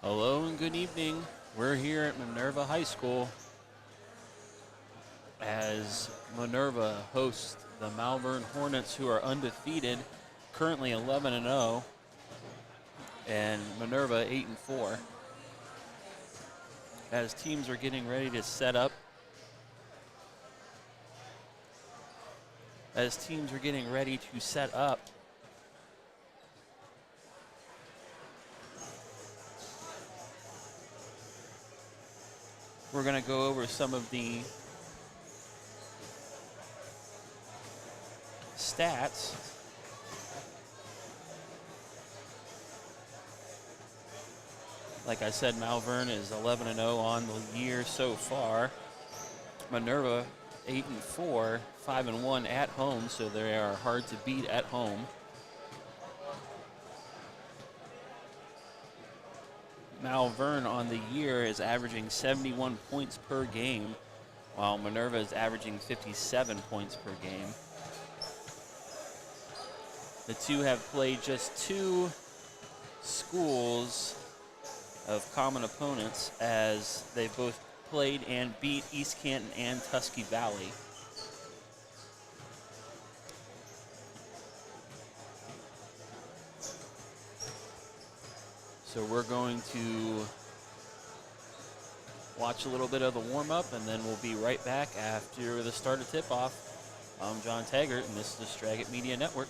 Hello and good evening. We're here at Minerva High School as Minerva hosts the Malvern Hornets, who are undefeated, currently 11-0, and Minerva 8-4. As teams are getting ready to set up, we're going to go over some of the stats. Like I said, Malvern is 11-0 on the year so far. Minerva 8-4, 5-1 at home, so they are hard to beat at home. Malvern on the year is averaging 71 points per game, while Minerva is averaging 57 points per game. The two have played just two schools of common opponents, as they both played and beat East Canton and Tusky Valley. So we're going to watch a little bit of the warm-up, and then we'll be right back after the start of tip-off. I'm John Taggart, and this is the Straggat Media Network.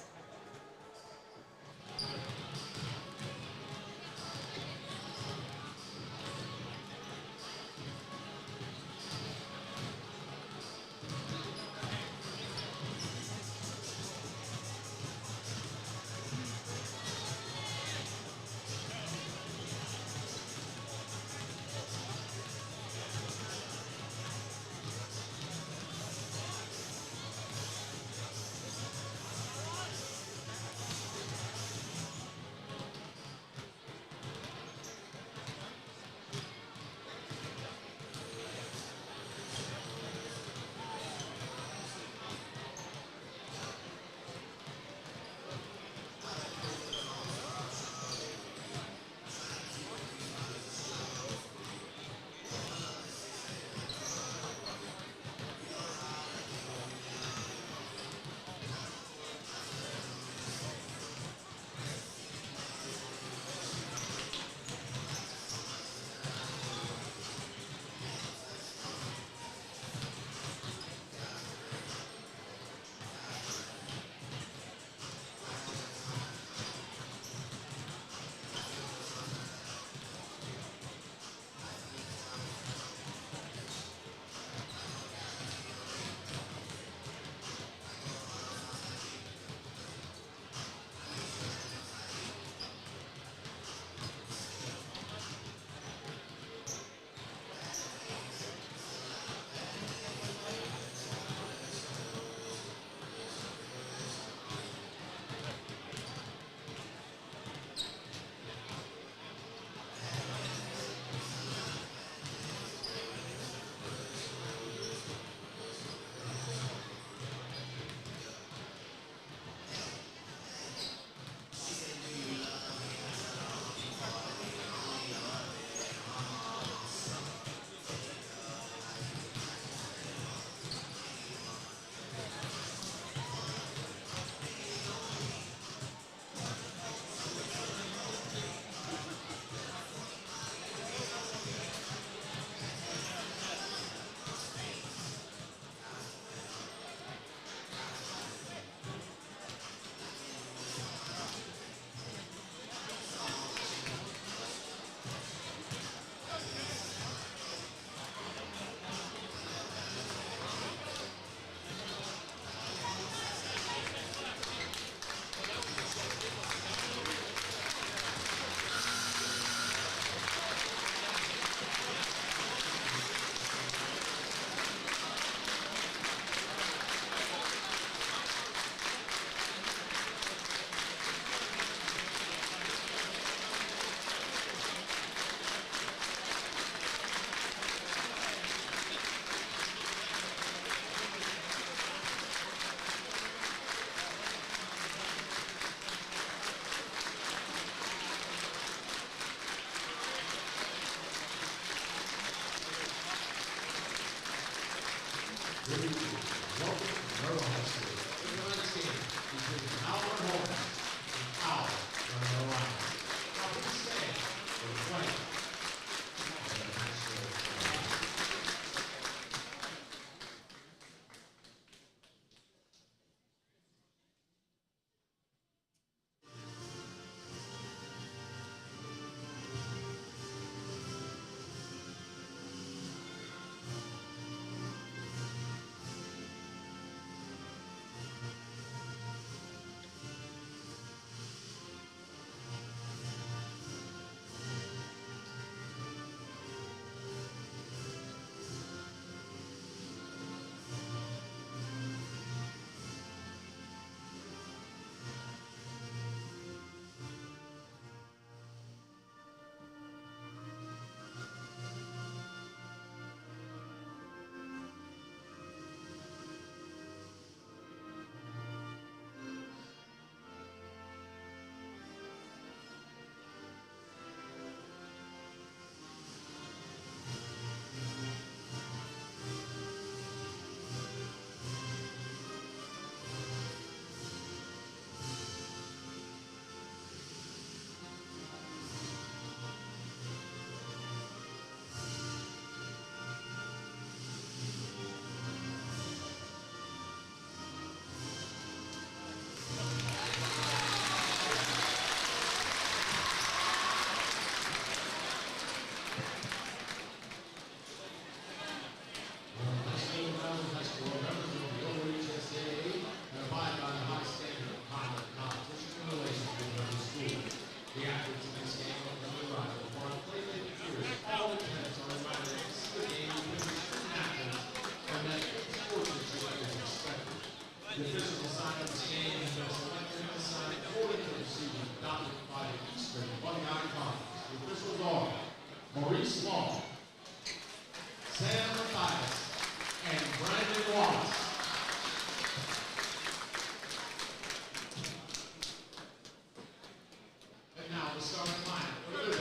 the starting lineup for the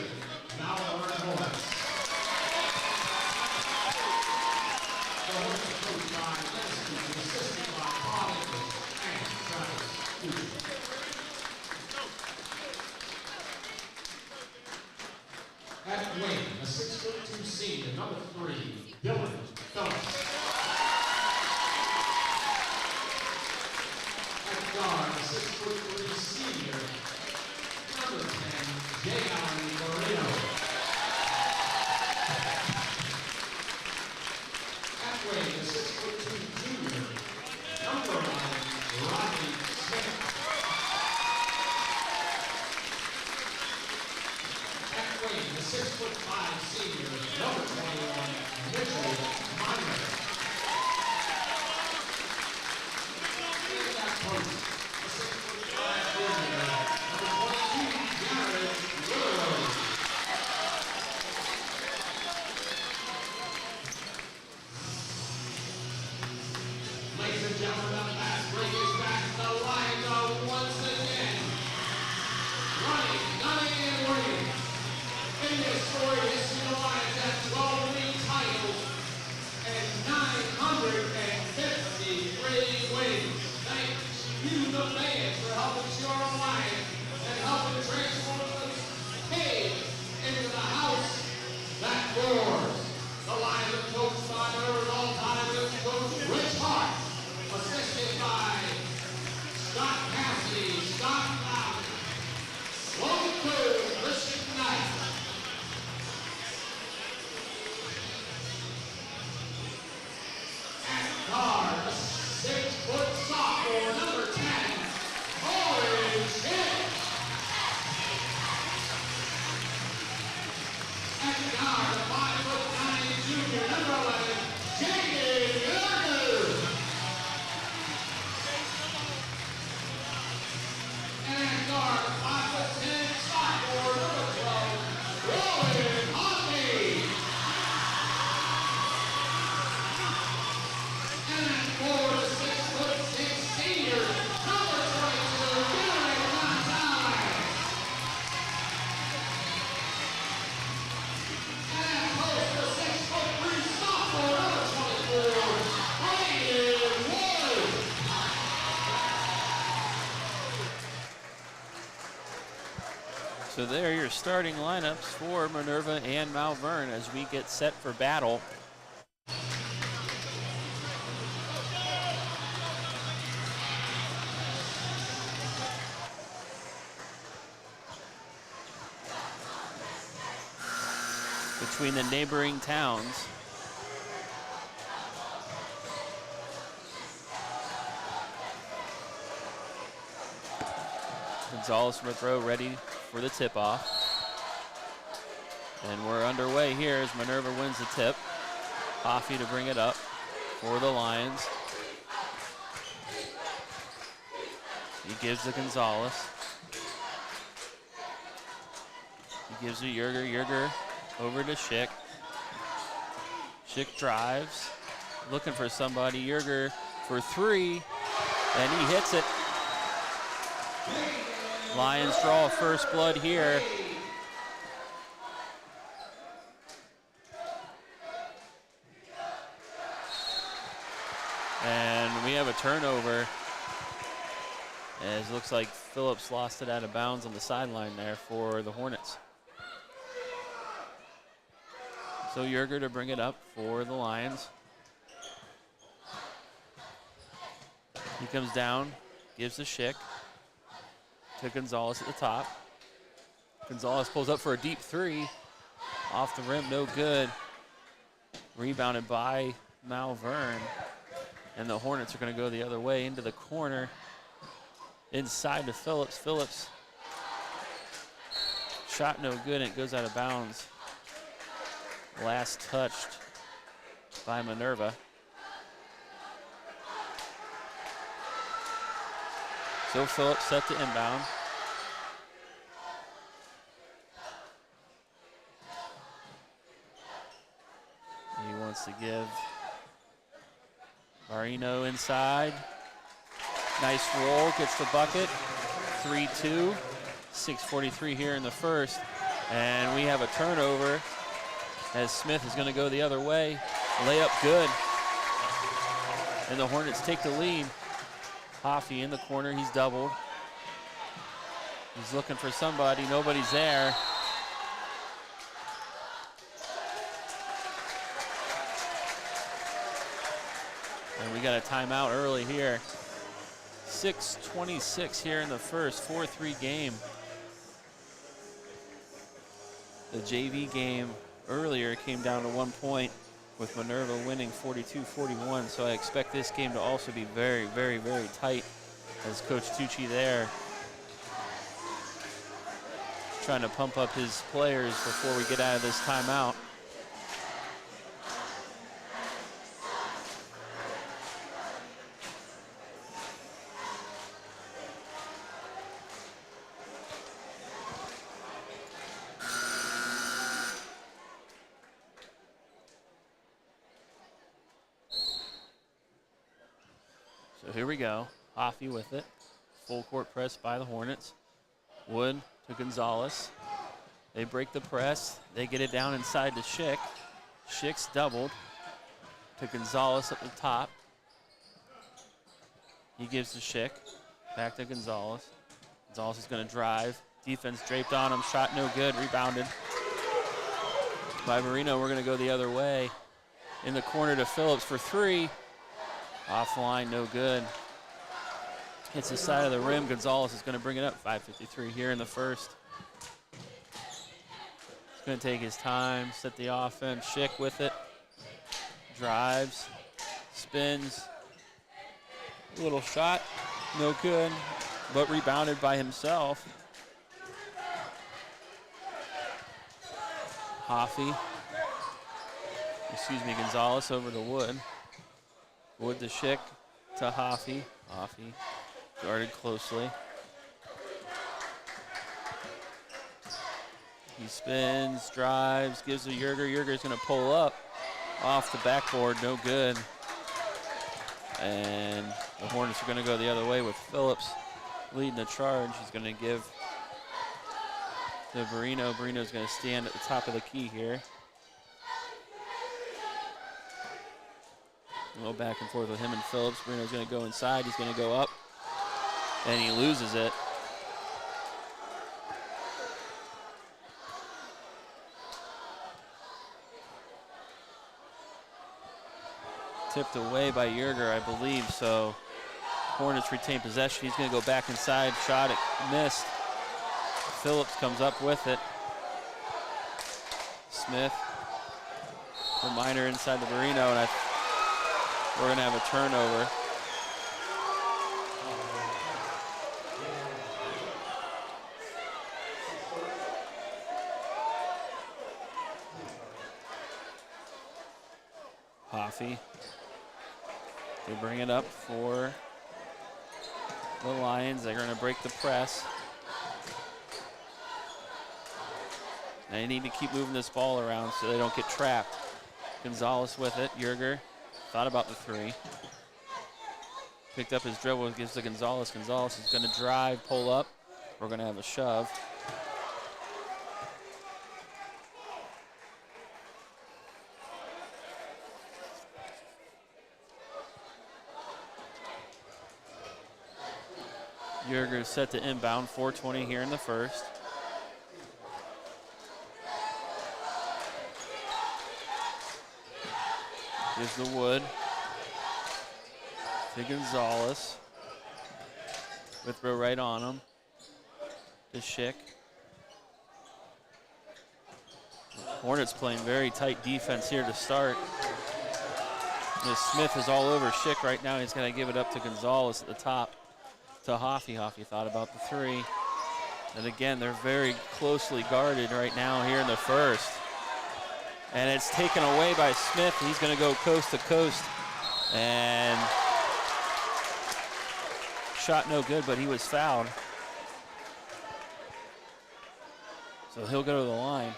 Malvern Hornets. The Hornets are coached by Dennis Cooper, assisted by Paul English and Travis Cooper. At wing, a 6'2" senior, number 3, Dylan Phillips. At guard, a 6'3" senior, number 10, Jay Allen Moreno. At wing, a 6'2" junior, number 1, Rodney Smith. At wing, a 6'5" senior, number 21, Mitchell Minerva. At post, a 6'5" junior, number 22, Jared Willow. Ladies and gentlemen, the last break is back. The Lions are once again running, gunning, and winning. In this story, history, the Lions have 12 league titles and 953 wins. Thank you, the fans, for helping cheer on Lions and helping transform the cave into the house that roars. The Lions are coached by their all-time coach, Rich Hart, assisted by Scott Cassidy, Scott Loud, Logan Cruz, Christian Knight. At guard, a 6-foot sophomore, number 10, Orange Hill. At guard, a 5'9" junior, number 11, Jaden Yerger. And at guard, a 5'10" sophomore, number 12, Rowan Hockey. And at forward, a 6'6" senior, number 22, Derek Gonzalez. And at post, a 6'3" sophomore, number 24, Brandon Wood. So there are your starting lineups for Minerva and Malvern as we get set for battle. Between the neighboring towns. Gonzalez Smith Rowe ready for the tip-off. And we're underway here as Minerva wins the tip. Hoffey to bring it up for the Lions. He gives to Gonzalez. He gives to Yerger. Yerger over to Schick. Schick drives. Looking for somebody. Yerger for 3. And he hits it. Lions draw first blood here. And we have a turnover. As it looks like Phillips lost it out of bounds on the sideline there for the Hornets. So Yerger to bring it up for the Lions. He comes down, gives to Schick. To Gonzalez at the top. Gonzalez pulls up for a deep 3. Off the rim, no good. Rebounded by Malvern. And the Hornets are going to go the other way into the corner. Inside to Phillips. Phillips. Shot no good, and it goes out of bounds. Last touched by Minerva. So Phillips set to inbound. He wants to give Marino inside. Nice roll, gets the bucket. 3-2. 6:43 here in the first. And we have a turnover as Smith is going to go the other way. Layup good. And the Hornets take the lead. Hoffey in the corner, he's doubled. He's looking for somebody, nobody's there. And we got a timeout early here. 6:26 here in the first, 4-3 game. The JV game earlier came down to 1 point with Minerva winning 42-41, so I expect this game to also be very, very, very tight as Coach Tucci there trying to pump up his players before we get out of this timeout. So here we go. Hoffey with it. Full court press by the Hornets. Wood to Gonzalez. They break the press. They get it down inside to Schick. Schick's doubled to Gonzalez at the top. He gives to Schick. Back to Gonzalez. Gonzalez is going to drive. Defense draped on him. Shot no good. Rebounded by Marino. We're going to go the other way. In the corner to Phillips for three. Offline, no good. Hits the side of the rim. Gonzalez is going to bring it up. 5:53 here in the first. He's going to take his time, set the offense. Schick with it. Drives. Spins. Little shot. No good. But rebounded by himself. Hoffey. Gonzalez over to Wood. Wood to Schick to Hoffey. Hoffey guarded closely. He spins, drives, gives to Yerger. Yerger's going to pull up off the backboard. No good. And the Hornets are going to go the other way with Phillips leading the charge. He's going to give to Barino. Barino's going to stand at the top of the key here. A little back and forth with him and Phillips. Barino's going to go inside. He's going to go up. And he loses it. Tipped away by Yerger, I believe. So Hornets retain possession. He's going to go back inside. Shot it missed. Phillips comes up with it. Smith. The minor inside the Barino, and we're going to have a turnover. Hoffey. They bring it up for the Lions. They're going to break the press. They need to keep moving this ball around so they don't get trapped. Gonzalez with it. Yerger thought about the three. Picked up his dribble, gives to Gonzalez. Gonzalez is going to drive, pull up. We're going to have a shove. Yerger set to inbound, 4:20 here in the first. Gives the Wood to Gonzalez. With throw right on him. To Schick. Hornets playing very tight defense here to start. Smith is all over Schick right now. He's going to give it up to Gonzalez at the top. To Hoffey. Hoffey thought about the three. And again, they're very closely guarded right now here in the first. And it's taken away by Smith. He's going to go coast to coast. And shot no good, but he was fouled. So he'll go to the line.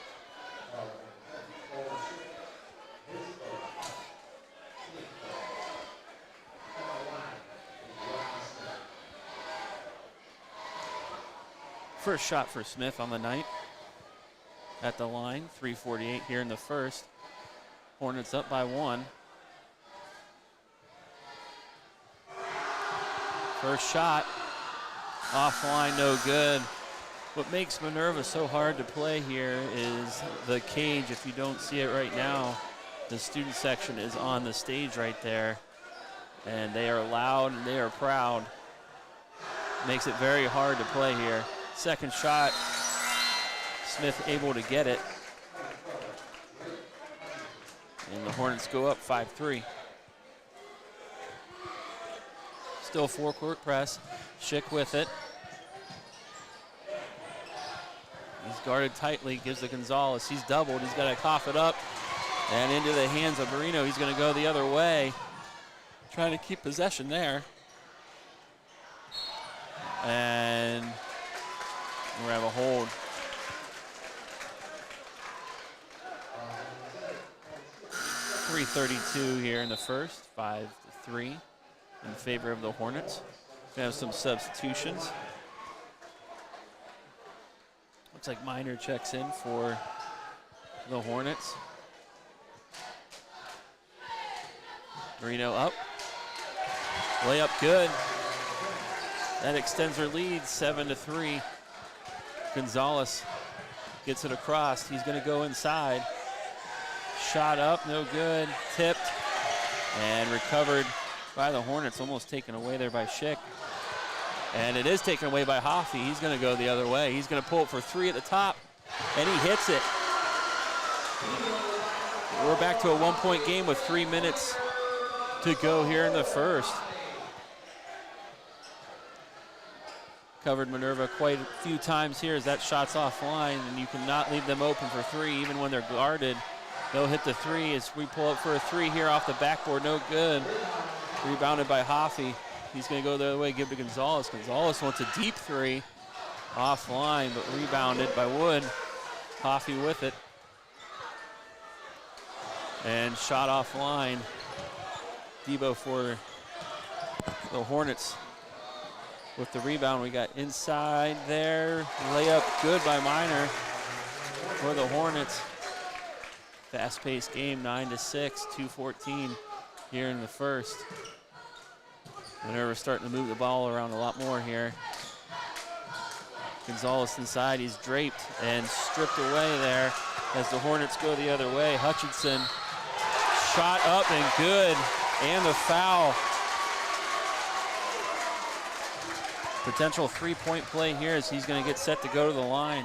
First shot for Smith on the night at the line. 3:48 here in the first. Hornets up by 1. First shot, offline, no good. What makes Minerva so hard to play here is the cage. If you don't see it right now, the student section is on the stage right there. And they are loud and they are proud. Makes it very hard to play here. Second shot, Smith able to get it. And the Hornets go up 5-3. Still four-court press. Schick with it. He's guarded tightly, gives to Gonzalez. He's doubled, he's got to cough it up. And into the hands of Marino. He's going to go the other way. Trying to keep possession there. And we're going to have a hold. .332 here in the first, 5-3 in favor of the Hornets. We have some substitutions. Looks like Miner checks in for the Hornets. Marino up. Layup good. That extends their lead, 7-3. Gonzalez gets it across. He's going to go inside. Shot up, no good. Tipped and recovered by the Hornets. Almost taken away there by Schick. And it is taken away by Hoffey. He's going to go the other way. He's going to pull it for 3 at the top, and he hits it. We're back to a 1-point game with 3 minutes to go here in the first. Covered Minerva quite a few times here as that shot's offline, and you cannot leave them open for 3 even when they're guarded. They'll hit the 3 as we pull up for a 3 here off the backboard, no good. Rebounded by Hoffey. He's going to go the other way, give to Gonzalez. Gonzalez wants a deep 3 offline, but rebounded by Wood. Hoffey with it. And shot offline. Debo for the Hornets with the rebound. We got inside there. Layup good by Miner for the Hornets. Fast-paced game, 9-6, 2:14 here in the first. Minerva starting to move the ball around a lot more here. Gonzalez inside, he's draped and stripped away there as the Hornets go the other way. Hutchinson, shot up and good, and the foul. Potential 3-point play here as he's going to get set to go to the line.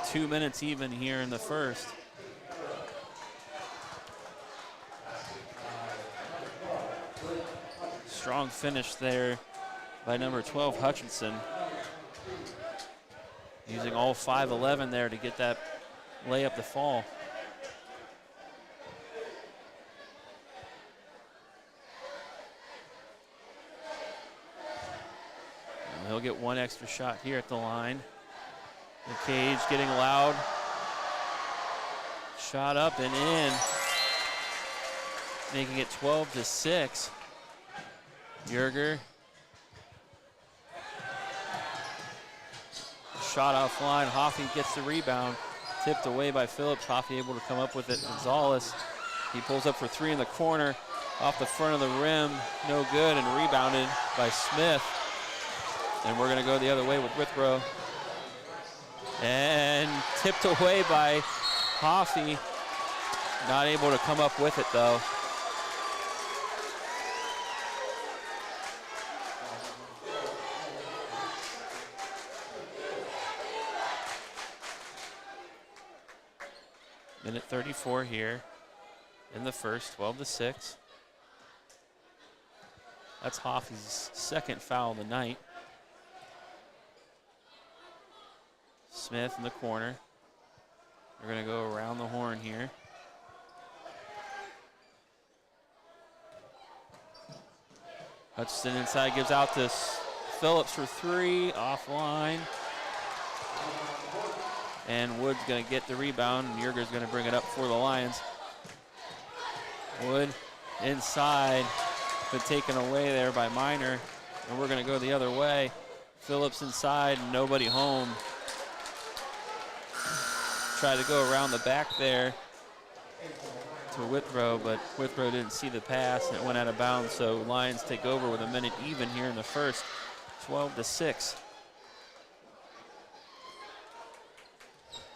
2 minutes even here in the first. Strong finish there by number 12, Hutchinson. Using all 5'11" there to get that layup to fall. And he'll get one extra shot here at the line. The cage getting loud. Shot up and in. Making it 12-6. Yerger. Shot offline. Hoffey gets the rebound. Tipped away by Phillips. Hoffey able to come up with it. Gonzalez. He pulls up for 3 in the corner. Off the front of the rim. No good, and rebounded by Smith. And we're going to go the other way with Withrow. And tipped away by Hoffey. Not able to come up with it though. Minute 34 here in the first, 12-6. That's Hoffey's second foul of the night. Smith in the corner. We're going to go around the horn here. Hutchinson inside, gives out to Phillips for 3, offline. And Wood's going to get the rebound, and Yerger's going to bring it up for the Lions. Wood inside, but taken away there by Miner. And we're going to go the other way. Phillips inside, nobody home. Tried to go around the back there to Withrow, but Withrow didn't see the pass and it went out of bounds. So Lions take over with a minute even here in the first, 12-6.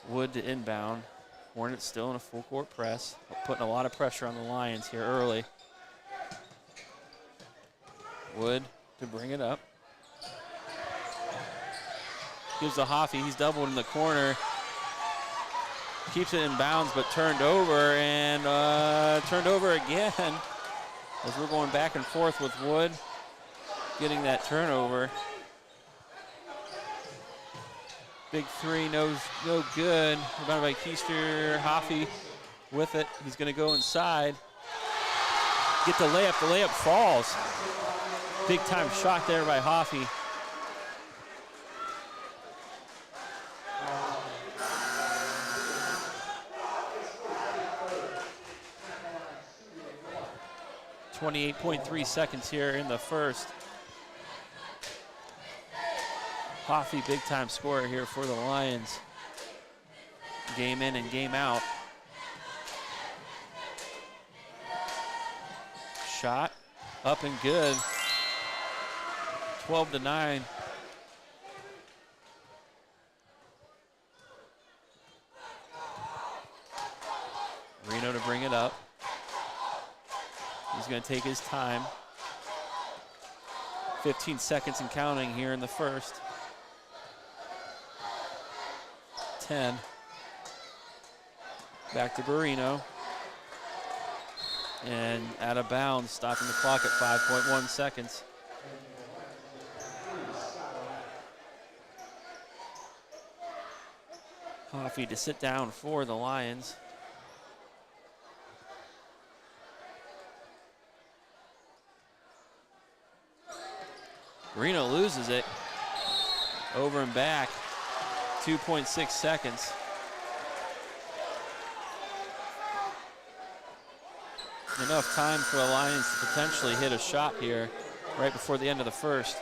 Wood to inbound. Hornets still in a full court press, putting a lot of pressure on the Lions here early. Wood to bring it up. Gives to Hoffey, he's doubled in the corner. Keeps it in bounds, but turned over, and turned over again as we're going back and forth with Wood getting that turnover. Big three, no good. Rebounded by Keister. Hoffey with it. He's going to go inside. Get the layup. The layup falls. Big time shot there by Hoffey. .3 seconds here in the first. Hoffey, big time scorer here for the Lions. Game in and game out. Shot up and good. 12-9. Reno to bring it up. He's going to take his time. 15 seconds and counting here in the first. 10. Back to Barrino. And out of bounds, stopping the clock at 5.1 seconds. Hoffey to sit down for the Lions. Reno loses it. Over and back. 2.6 seconds. Enough time for the Lions to potentially hit a shot here right before the end of the first.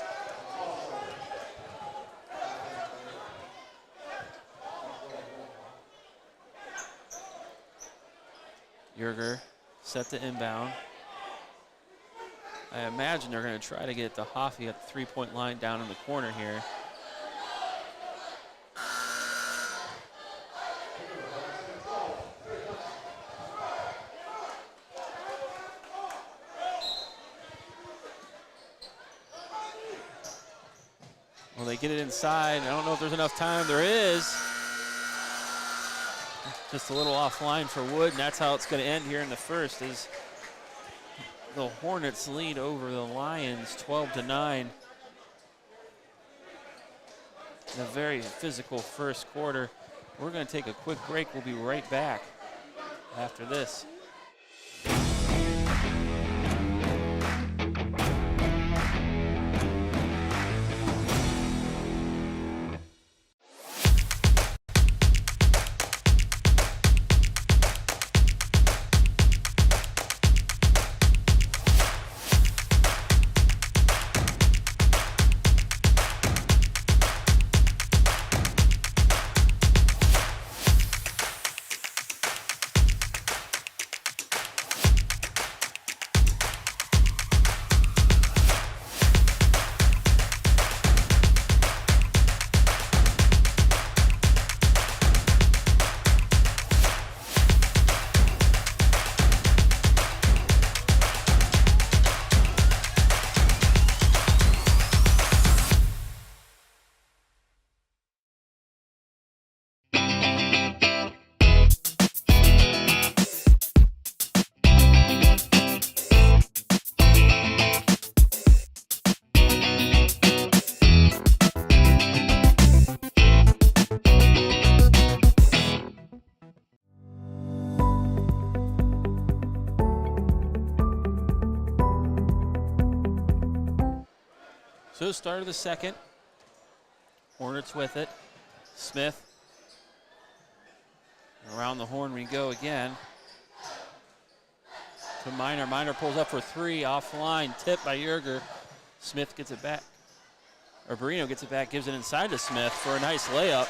Yerger set to inbound. I imagine they're going to try to get to Hoffey at the three-point line down in the corner here. Well, they get it inside. I don't know if there's enough time. There is. Just a little offline for Wood, and that's how it's going to end here in the first, is the Hornets lead over the Lions 12-9. In a very physical first quarter. We're going to take a quick break. We'll be right back after this. So start of the second. Hornets with it. Smith. Around the horn we go again. To Miner. Miner pulls up for three. Offline. Tip by Yerger. Smith gets it back. Or Barino gets it back, gives it inside to Smith for a nice layup.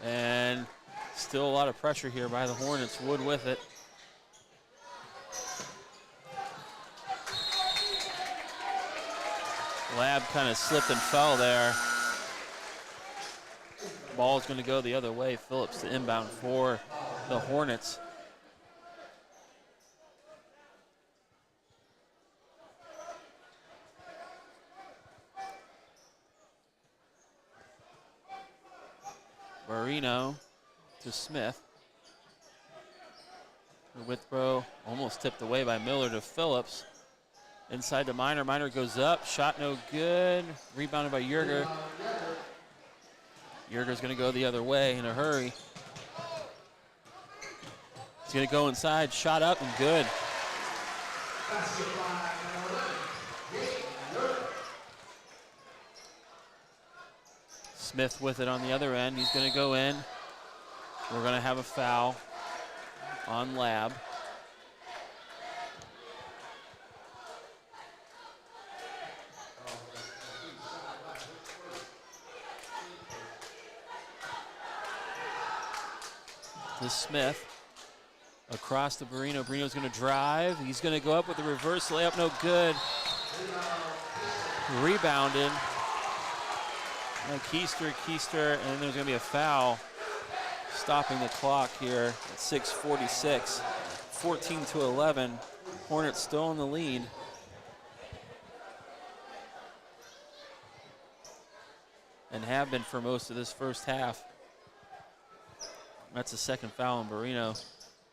And still a lot of pressure here by the Hornets. Wood with it. Lab kind of slipped and fell there. Ball's going to go the other way. Phillips to inbound for the Hornets. Barino to Smith. The withthrow almost tipped away by Miller to Phillips. Inside to Miner. Miner goes up. Shot no good. Rebounded by Yerger. Yerger's going to go the other way in a hurry. He's going to go inside. Shot up and good. Smith with it on the other end. He's going to go in. We're going to have a foul on Lab. To Smith. Across to Barino. Barino's going to drive. He's going to go up with a reverse layup. No good. Rebounded. Keister, and then there's going to be a foul stopping the clock here at 6:46. 14-11. Hornets still in the lead. And have been for most of this first half. That's the second foul on Barino.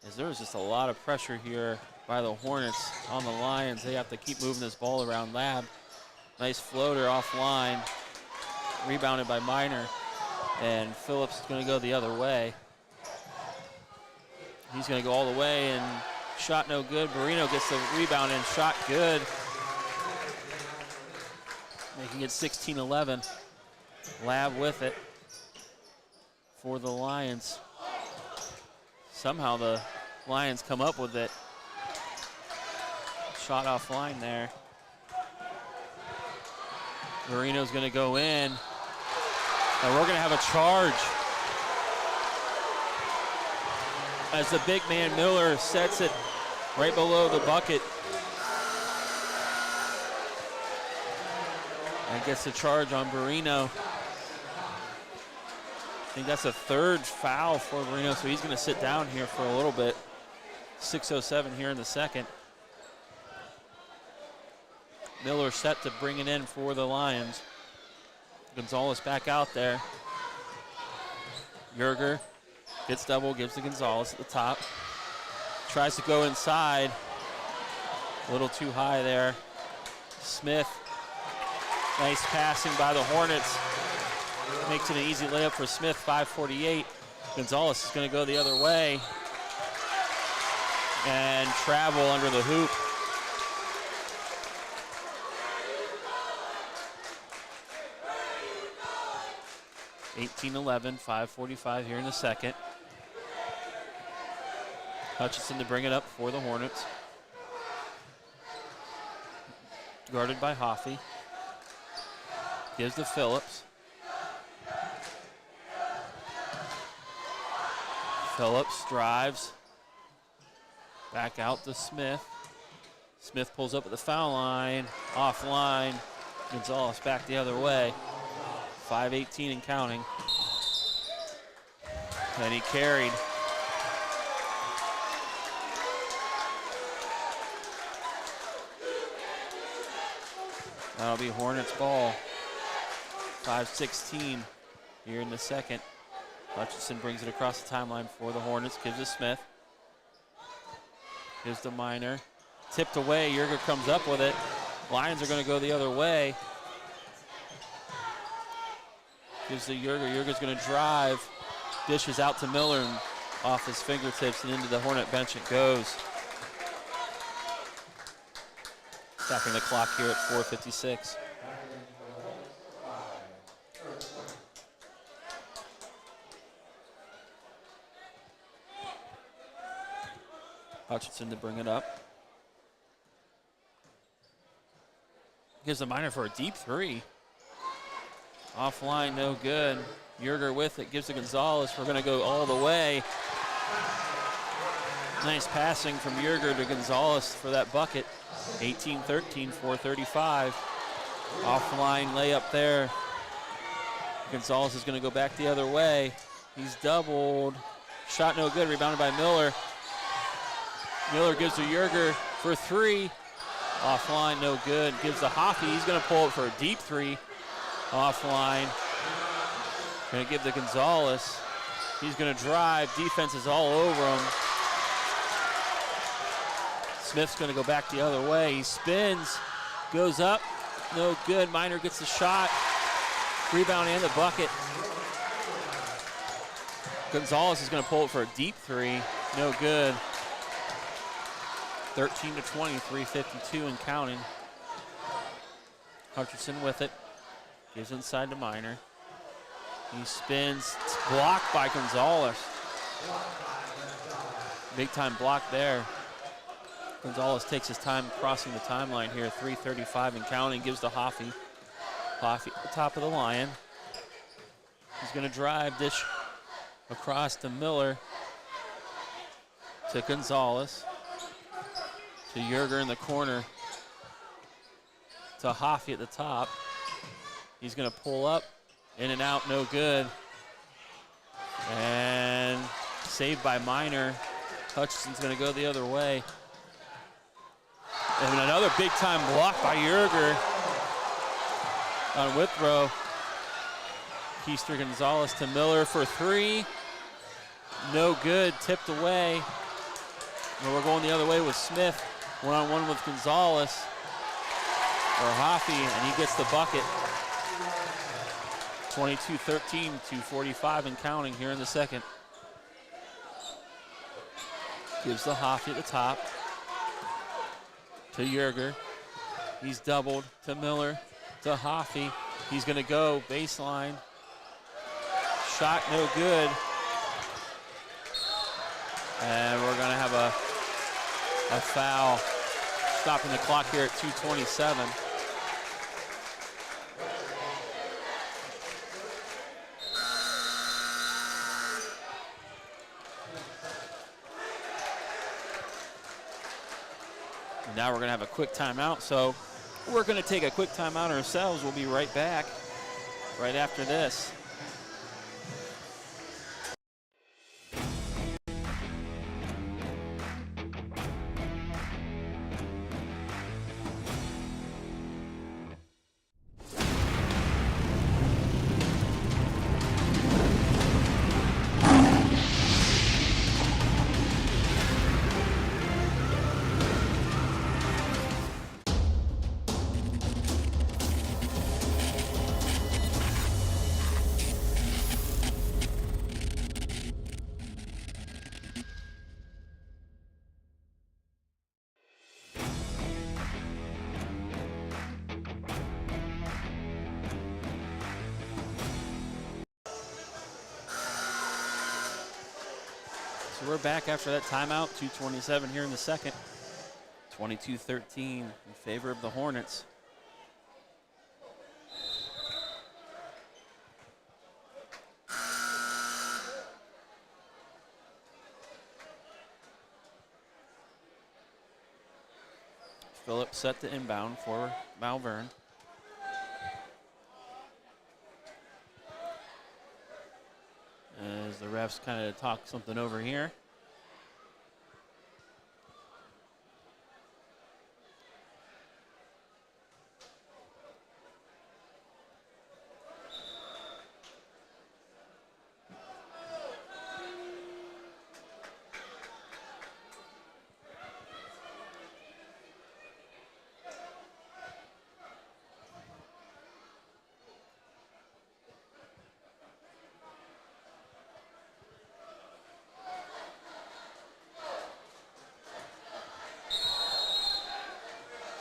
As there was just a lot of pressure here by the Hornets on the Lions. They have to keep moving this ball around. Lab. Nice floater offline. Rebounded by Miner. And Phillips is going to go the other way. He's going to go all the way and shot no good. Barino gets the rebound and shot good. Making it 16-11. Lab with it for the Lions. Somehow the Lions come up with it. Shot offline there. Barino's going to go in. And we're going to have a charge. As the big man Miller sets it right below the bucket. And gets the charge on Barino. I think that's a third foul for Barino, so he's going to sit down here for a little bit. 6:07 here in the second. Miller set to bring it in for the Lions. Gonzalez back out there. Yerger gets double, gives to Gonzalez at the top. Tries to go inside. A little too high there. Smith. Nice passing by the Hornets. Makes it an easy layup for Smith, 5:48. Gonzalez is going to go the other way and travel under the hoop. (18-11), 5:45 here in the second. Hutchinson to bring it up for the Hornets. Guarded by Hoffey. Gives to Phillips. Phillips drives. Back out to Smith. Smith pulls up at the foul line. Offline. Gonzalez back the other way. 5:18 and counting. And he carried. That'll be Hornets ball. 5:16 here in the second. Hutchinson brings it across the timeline for the Hornets. Gives to Smith. Gives to Miner. Tipped away. Yerger comes up with it. Lions are going to go the other way. Gives to Yerger. Yerger's going to drive. Dishes out to Miller and off his fingertips and into the Hornet bench it goes. Stopping the clock here at 4:56. Hutchinson to bring it up. Gives the Miner for a deep three. Offline, no good. Yerger with it, gives to Gonzalez. We're going to go all the way. Nice passing from Yerger to Gonzalez for that bucket. 18-13, 4:35. Offline layup there. Gonzalez is going to go back the other way. He's doubled. Shot no good, rebounded by Miller. Miller gives to Yerger for three. Offline, no good. Gives to Hoffey. He's going to pull it for a deep three. Offline. Going to give to Gonzalez. He's going to drive. Defense is all over him. Smith's going to go back the other way. He spins. Goes up. No good. Miner gets the shot. Rebound and the bucket. Gonzalez is going to pull it for a deep three. No good. 13-20, 3:52 and counting. Hutchinson with it. Gives inside to Miner. He spins. It's blocked by Gonzalez. Big time block there. Gonzalez takes his time crossing the timeline here. 3:35 and counting. Gives to Hoffey. Hoffey at the top of the line. He's going to drive, dish across to Miller. To Gonzalez. To Yerger in the corner. To Hoffey at the top. He's going to pull up. In and out, no good. And saved by Miner. Hutchinson's going to go the other way. And another big time block by Yerger on Withrow. Keister Gonzalez to Miller for three. No good, tipped away. And we're going the other way with Smith. One-on-one with Gonzalez. Or Hoffey, and he gets the bucket. 22-13, 2:45 and counting here in the second. Gives the Hoffey at the top. To Yerger. He's doubled to Miller. To Hoffey. He's going to go baseline. Shot no good. And we're going to have a foul. Stopping the clock here at 2:27. Now we're going to have a quick timeout, so we're going to take a quick timeout ourselves. We'll be right back right after this. So we're back after that timeout, 2:27 here in the second. 22-13 in favor of the Hornets. Phillips set to inbound for Malvern. As the refs kind of talk something over here.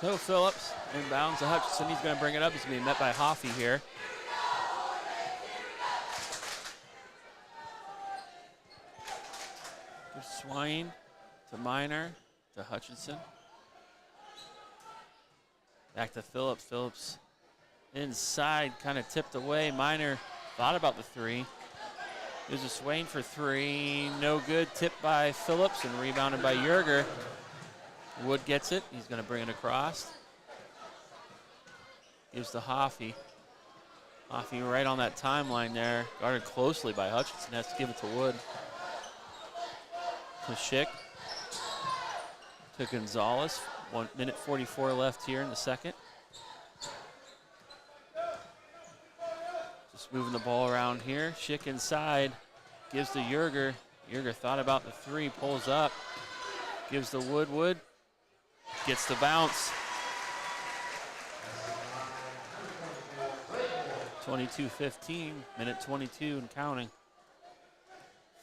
So Phillips inbounds to Hutchinson. He's going to bring it up. He's going to be met by Hoffey here. There's Swain to Miner to Hutchinson. Back to Phillips. Phillips inside, kind of tipped away. Miner thought about the three. There's a Swain for three. No good. Tipped by Phillips and rebounded by Yerger. Wood gets it. He's going to bring it across. Gives to Hoffey. Hoffey right on that timeline there. Guarded closely by Hutchinson. Has to give it to Wood. To Schick. To Gonzalez. 1 minute 44 left here in the second. Just moving the ball around here. Schick inside. Gives to Yerger. Yerger thought about the three. Pulls up. Gives to Wood. Wood gets the bounce. 22-15. Minute 22 and counting.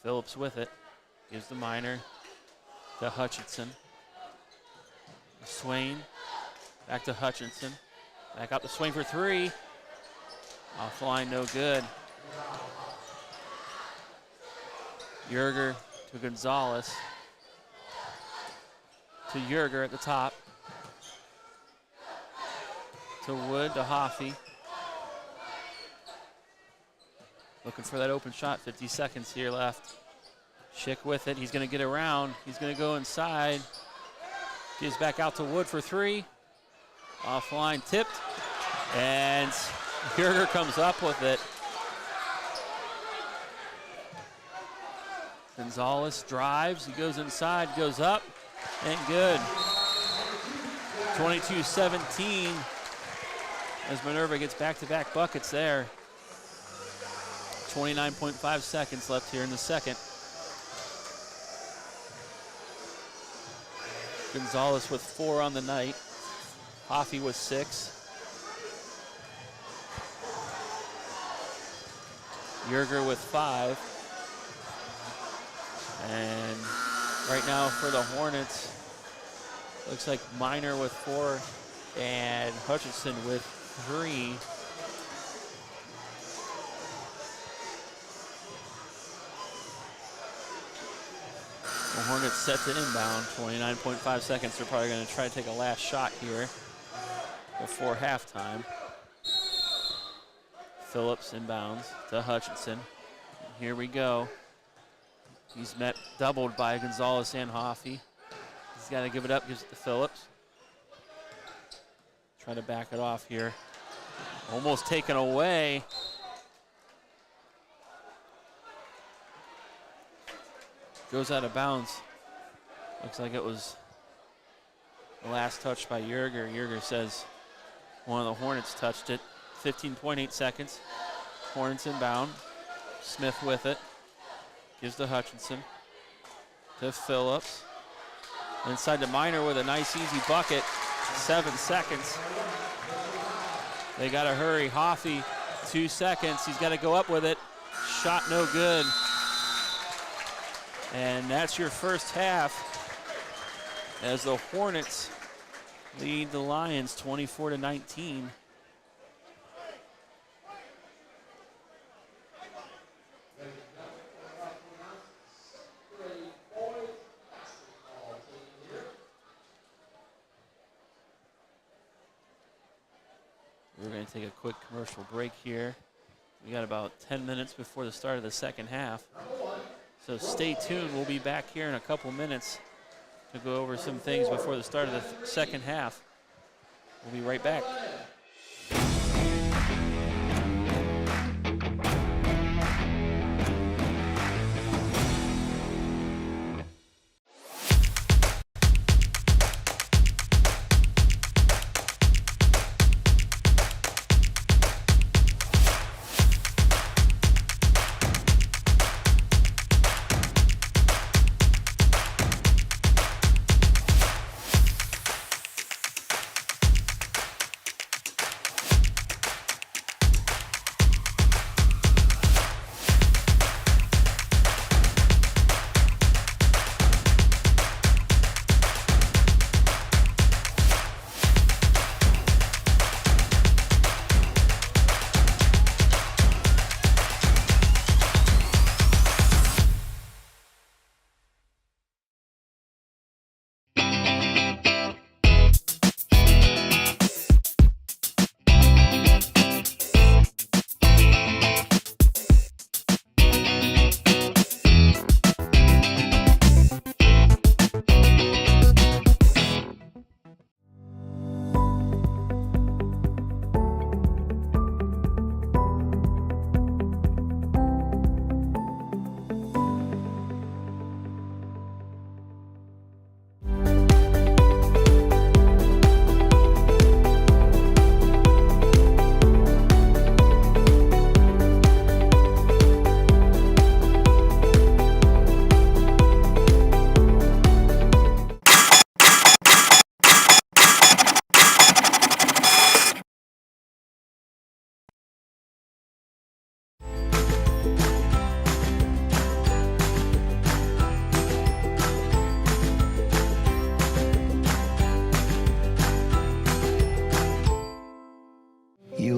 Phillips with it. Gives the Miner to Hutchinson. Swain. Back to Hutchinson. Back up to Swain for three. Off the line, no good. Yerger to Gonzalez. To Yerger at the top. To Wood, to Hoffey. Looking for that open shot, 50 seconds here left. Schick with it, he's gonna get around. He's gonna go inside. Gives back out to Wood for three. Offline, tipped. And Yerger comes up with it. Gonzalez drives, he goes inside, goes up, and good. 22-17 as Minerva gets back-to-back buckets there. 29.5 seconds left here in the second. Gonzalez with 4 on the night. Hoffey with 6. Yerger with 5. And right now for the Hornets, looks like Miner with 4 and Hutchinson with 3. The Hornets set to inbound, 29.5 seconds. They're probably going to try to take a last shot here before halftime. Phillips inbounds to Hutchinson. Here we go. He's doubled by Gonzalez and Hoffey. He's got to give it up, gives it to Phillips. Try to back it off here. Almost taken away. Goes out of bounds. Looks like it was the last touch by Yerger. Yerger says one of the Hornets touched it. 15.8 seconds. Hornets inbound. Smith with it. Gives to Hutchinson. To Phillips. Inside to Miner with a nice easy bucket. 7 seconds. They got to hurry. Hoffey, 2 seconds. He's got to go up with it. Shot no good. And that's your first half as the Hornets lead the Lions 24-19. We're going to take a quick commercial break here. We got about 10 minutes before the start of the second half. So stay tuned. We'll be back here in a couple minutes to go over some things before the start of the second half. We'll be right back.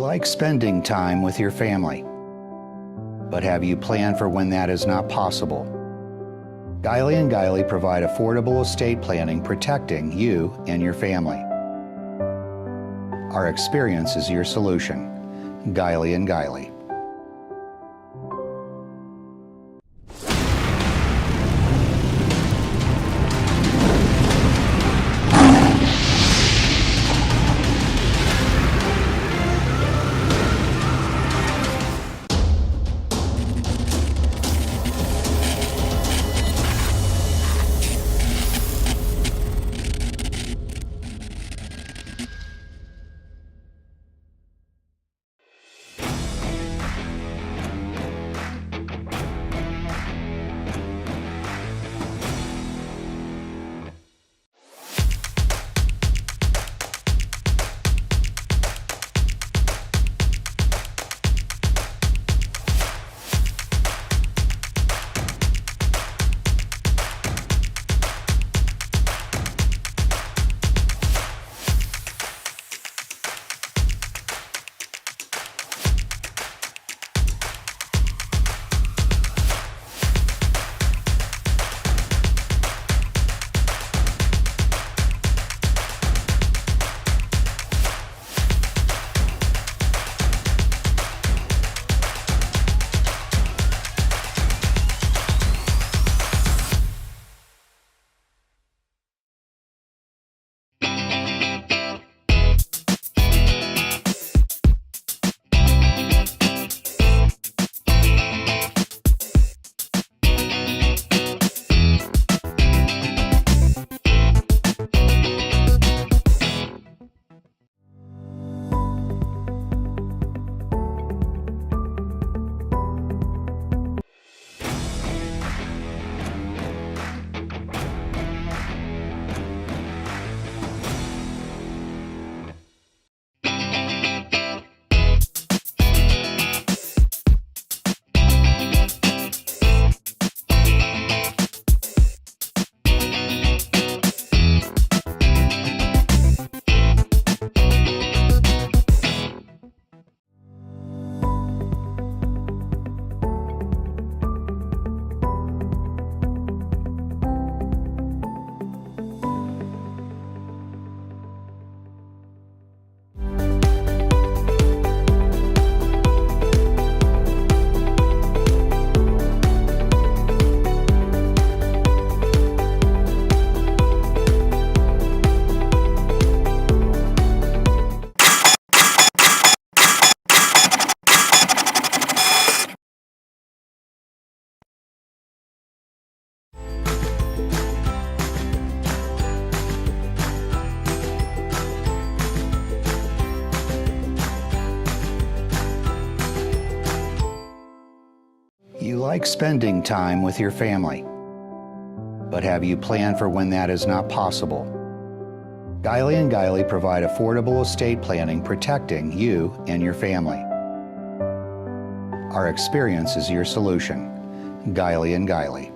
like spending time with your family, but have you planned for when that is not possible? Guiley & Guiley provide affordable estate planning protecting you and your family. Our experience is your solution. Guiley & Guiley. You like spending time with your family, but have you planned for when that is not possible? Guiley & Guiley provide affordable estate planning protecting you and your family. Our experience is your solution. Guiley & Guiley.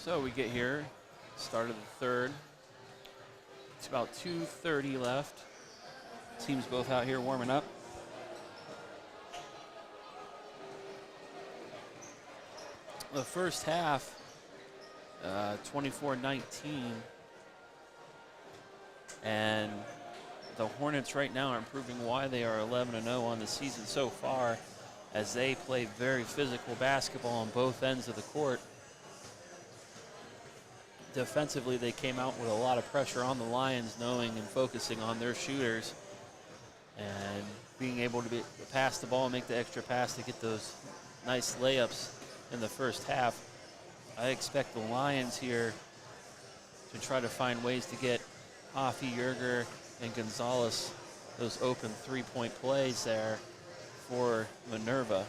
So we get here, start of the third. It's about 2:30 left. Teams both out here warming up. The first half, 24-19. And the Hornets right now are proving why they are 11-0 on the season so far, as they play very physical basketball on both ends of the court. Defensively, they came out with a lot of pressure on the Lions, knowing and focusing on their shooters and being able to pass the ball and make the extra pass to get those nice layups in the first half. I expect the Lions here to try to find ways to get Hoffy, Yerger, and Gonzalez those open three-point plays there for Minerva.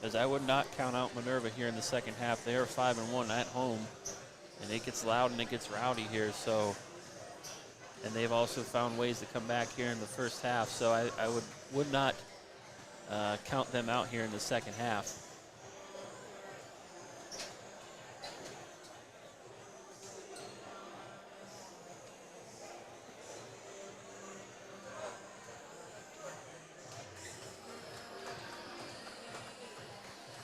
As I would not count out Minerva here in the second half. They are 5-1 at home, and it gets loud and it gets rowdy here. So, and they've also found ways to come back here in the first half. So I would not count them out here in the second half.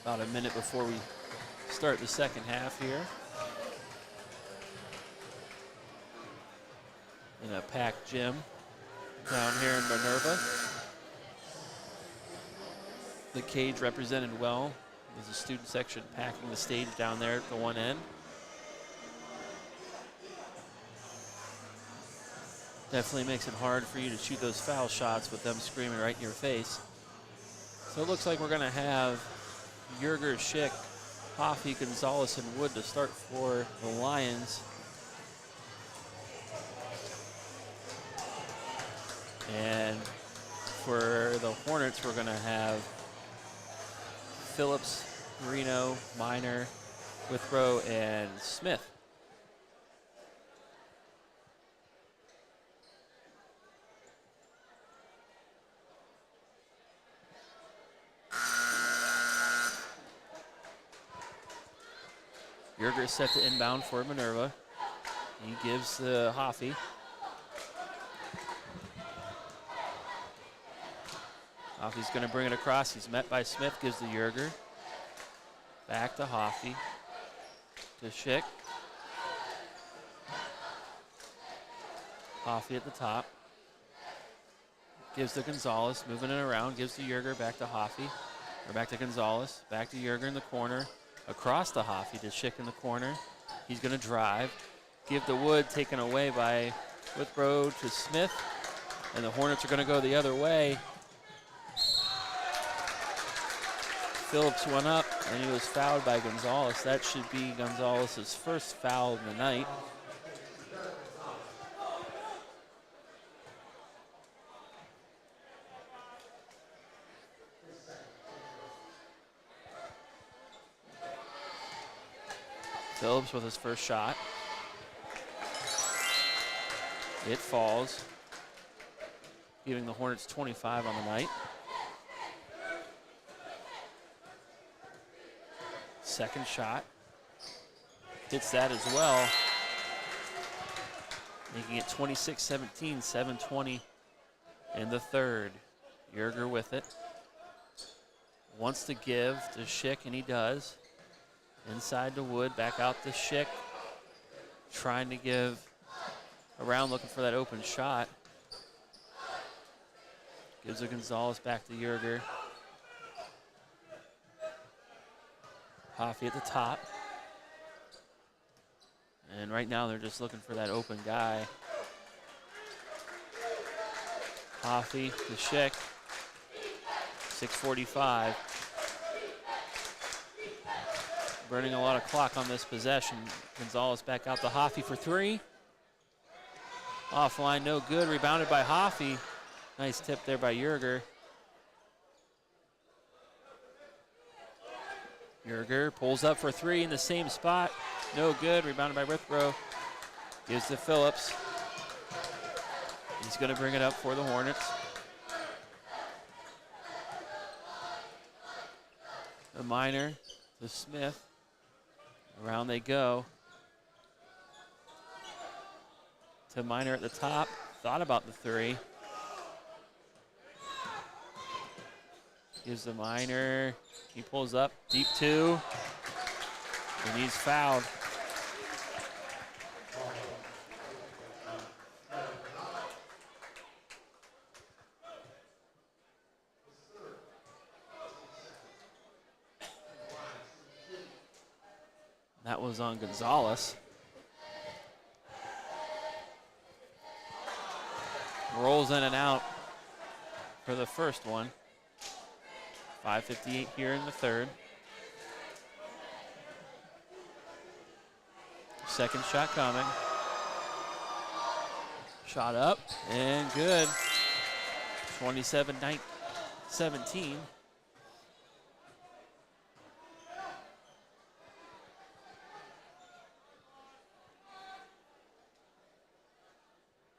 About a minute before we start the second half here. In a packed gym down here in Minerva. The cage represented well. There's a student section packing the stage down there at the one end. Definitely makes it hard for you to shoot those foul shots with them screaming right in your face. So it looks like we're gonna have Yerger, Schick, Hoffy, Gonzalez, and Wood to start for the Lions. And for the Hornets, we're going to have Phillips, Reno, Miner, Withrow, and Smith. Yerger is set to inbound for Minerva. He gives Hoffy. Hoffy's going to bring it across. He's met by Smith, gives to Yerger. Back to Hoffy. To Schick. Hoffy at the top. Gives to Gonzalez, moving it around, gives to Yerger, back to Hoffy. Or back to Gonzalez, back to Yerger in the corner. Across to Hoffy to Schick in the corner. He's going to drive. Give to Wood, taken away by Withrow to Smith. And the Hornets are going to go the other way. Phillips went up, and he was fouled by Gonzalez. That should be Gonzalez's first foul of the night. Phillips with his first shot. It falls, giving the Hornets 25 on the night. Second shot. Hits that as well, making it 26-17, 7:20 in the third. Yerger with it. Wants to give to Schick, and he does. Inside to Wood, back out to Schick. Trying to give around, looking for that open shot. Gives a Gonzalez back to Yerger. Hoffy at the top. And right now they're just looking for that open guy. Hoffy to Schick. 6:45. Burning a lot of clock on this possession. Gonzalez back out to Hoffy for three. Offline, no good. Rebounded by Hoffy. Nice tip there by Yerger. Yerger pulls up for three in the same spot. No good. Rebounded by Withrow. Gives to Phillips. He's going to bring it up for the Hornets. A Miner to Smith. Around they go. To Miner at the top. Thought about the three. Gives the Miner. He pulls up. Deep two. And he's fouled. That was on Gonzalez. Rolls in and out for the first one. 5:58 here in the third. Second shot coming. Shot up and good. 27-17.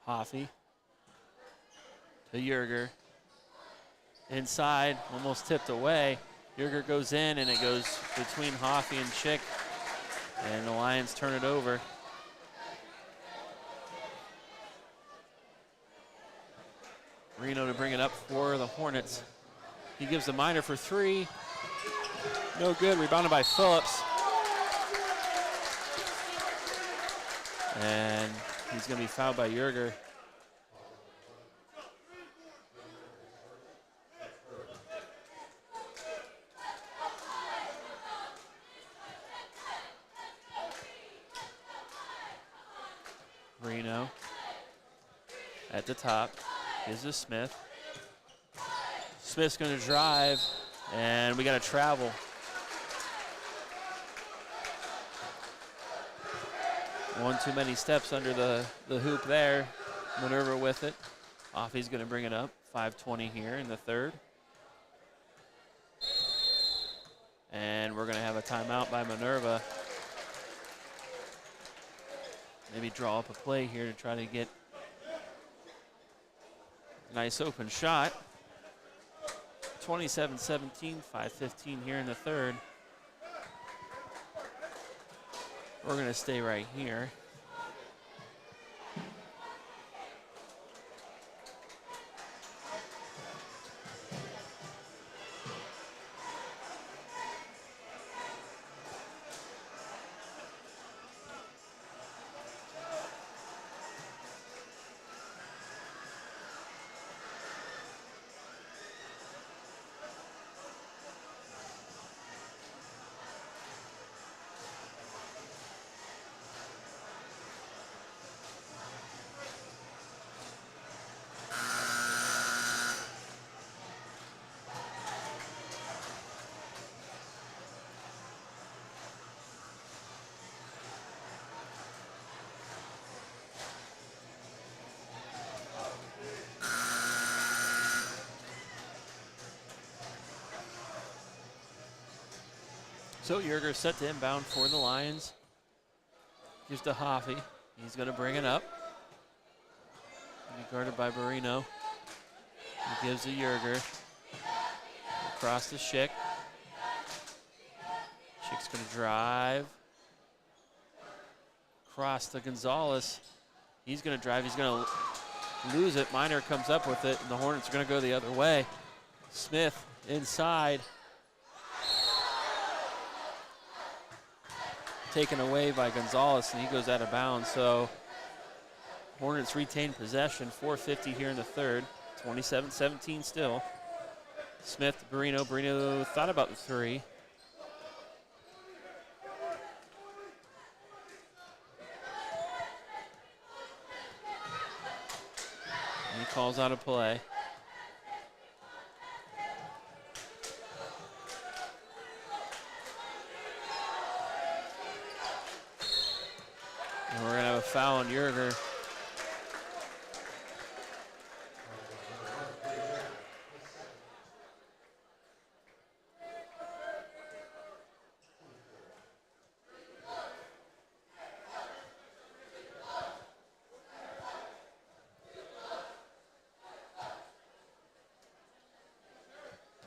Hoffey to Yerger. Inside, almost tipped away. Yerger goes in and it goes between Hoffey and Chick. And the Lions turn it over. Reno to bring it up for the Hornets. He gives the Miner for three. No good, rebounded by Phillips. And he's going to be fouled by Yerger. Reno at the top. Gives to Smith. Smith's going to drive, and we got to travel. One too many steps under the hoop there. Minerva with it. Hoffey's going to bring it up. 5:20 here in the third. And we're going to have a timeout by Minerva. Maybe draw up a play here to try to get a nice open shot. 27-17, 5:15 here in the third. We're going to stay right here. So Yerger set to inbound for the Lions. Gives to Hoffey. He's going to bring it up. Guarded by Barino. He gives to Yerger. Across to Schick. Schick's going to drive. Cross to Gonzalez. He's going to drive. He's going to lose it. Miner comes up with it, and the Hornets are going to go the other way. Smith inside. Taken away by Gonzalez, and he goes out of bounds. So Hornets retain possession. 4:50 here in the third. 27-17 still. Smith to Barino. Barino thought about the three. And he calls out a play. And we're going to have a foul on Yerger.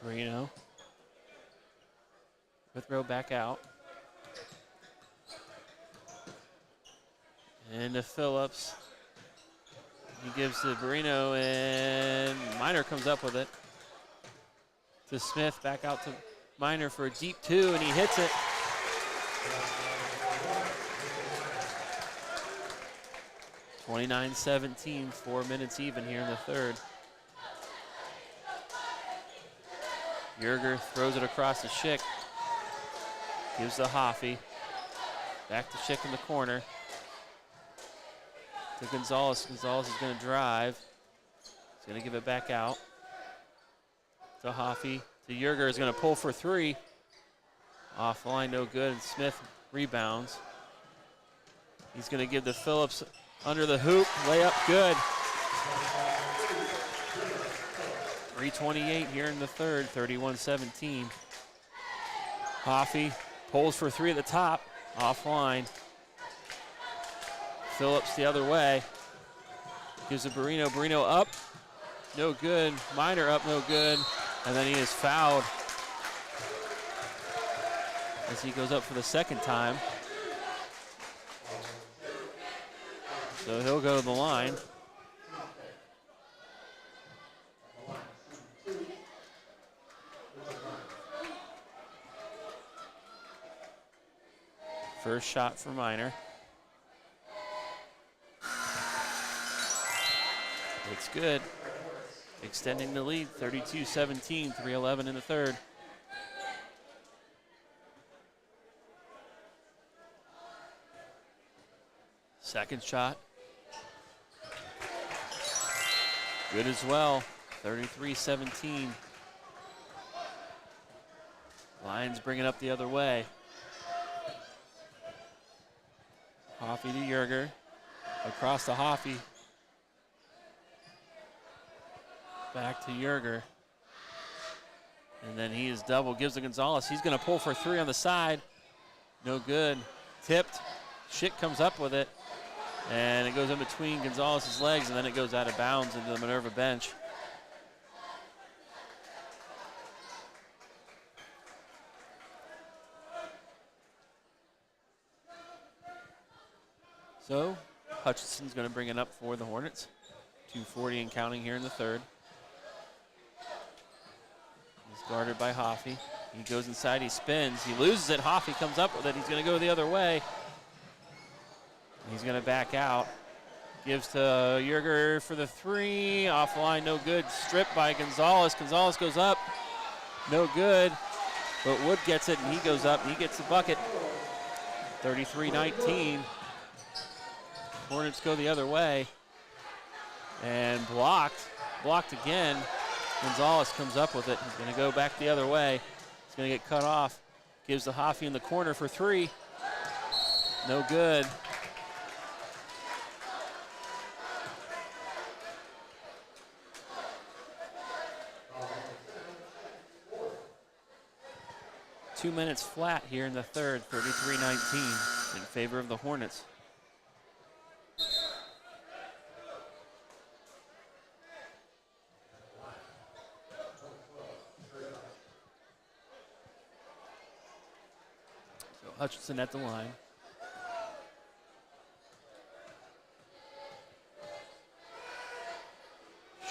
Barino. With row back out. And to Phillips. He gives to Barino, and Miner comes up with it. To Smith, back out to Miner for a deep two, and he hits it. (29-17), 4 minutes even here in the third. Yerger throws it across to Schick. Gives to Hoffey. Back to Schick in the corner. To Gonzalez. Gonzalez is going to drive. He's going to give it back out. To Hoffey. To Yerger is going to pull for three. Offline, no good. And Smith rebounds. He's going to give to Phillips under the hoop. Layup good. 3:28 here in the third. 31-17. Hoffey pulls for three at the top. Offline. Phillips the other way. Gives to Barino. Barino up. No good. Miner up, no good. And then he is fouled as he goes up for the second time. So he'll go to the line. First shot for Miner. It's good. Extending the lead, 32-17, 3:11 in the third. Second shot. Good as well, 33-17. Lions bring it up the other way. Hoffey to Yerger. Across to Hoffey. Back to Yerger. And then he is double, gives to Gonzalez. He's going to pull for three on the side. No good. Tipped. Schick comes up with it. And it goes in between Gonzalez's legs, and then it goes out of bounds into the Minerva bench. So Hutchinson's going to bring it up for the Hornets. 2:40 and counting here in the third. He's guarded by Hoffey. He goes inside, he spins, he loses it. Hoffey comes up with it. He's going to go the other way. He's going to back out. Gives to Yerger for the three. Offline, no good. Stripped by Gonzalez. Gonzalez goes up. No good. But Wood gets it, and he goes up, and he gets the bucket. 33-19. Hornets go the other way. And blocked. Blocked again. Gonzalez comes up with it. He's going to go back the other way. He's going to get cut off. Gives to Hoffey in the corner for three. No good. Two minutes flat here in the third, 33-19 in favor of the Hornets. So Hutchinson at the line.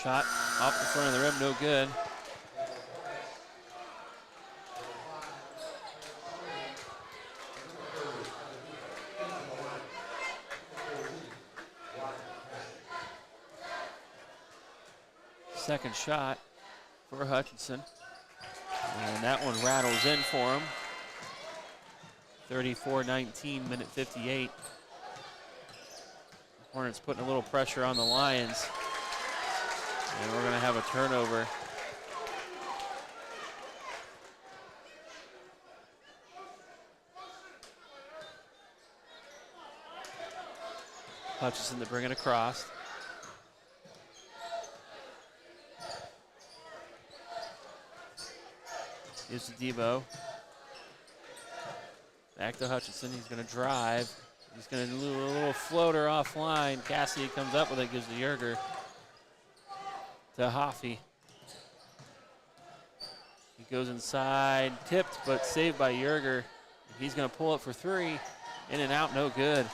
Shot off the front of the rim, no good. Second shot for Hutchinson. And that one rattles in for him. 34-19, minute 58. Hornets putting a little pressure on the Lions. And we're going to have a turnover. Hutchinson to bring it across. Gives to Debo. Back to Hutchinson. He's going to drive. He's going to do a little floater offline. Cassidy comes up with it, gives to Yerger. To Hoffey. He goes inside, tipped, but saved by Yerger. He's going to pull it for three. In and out, no good.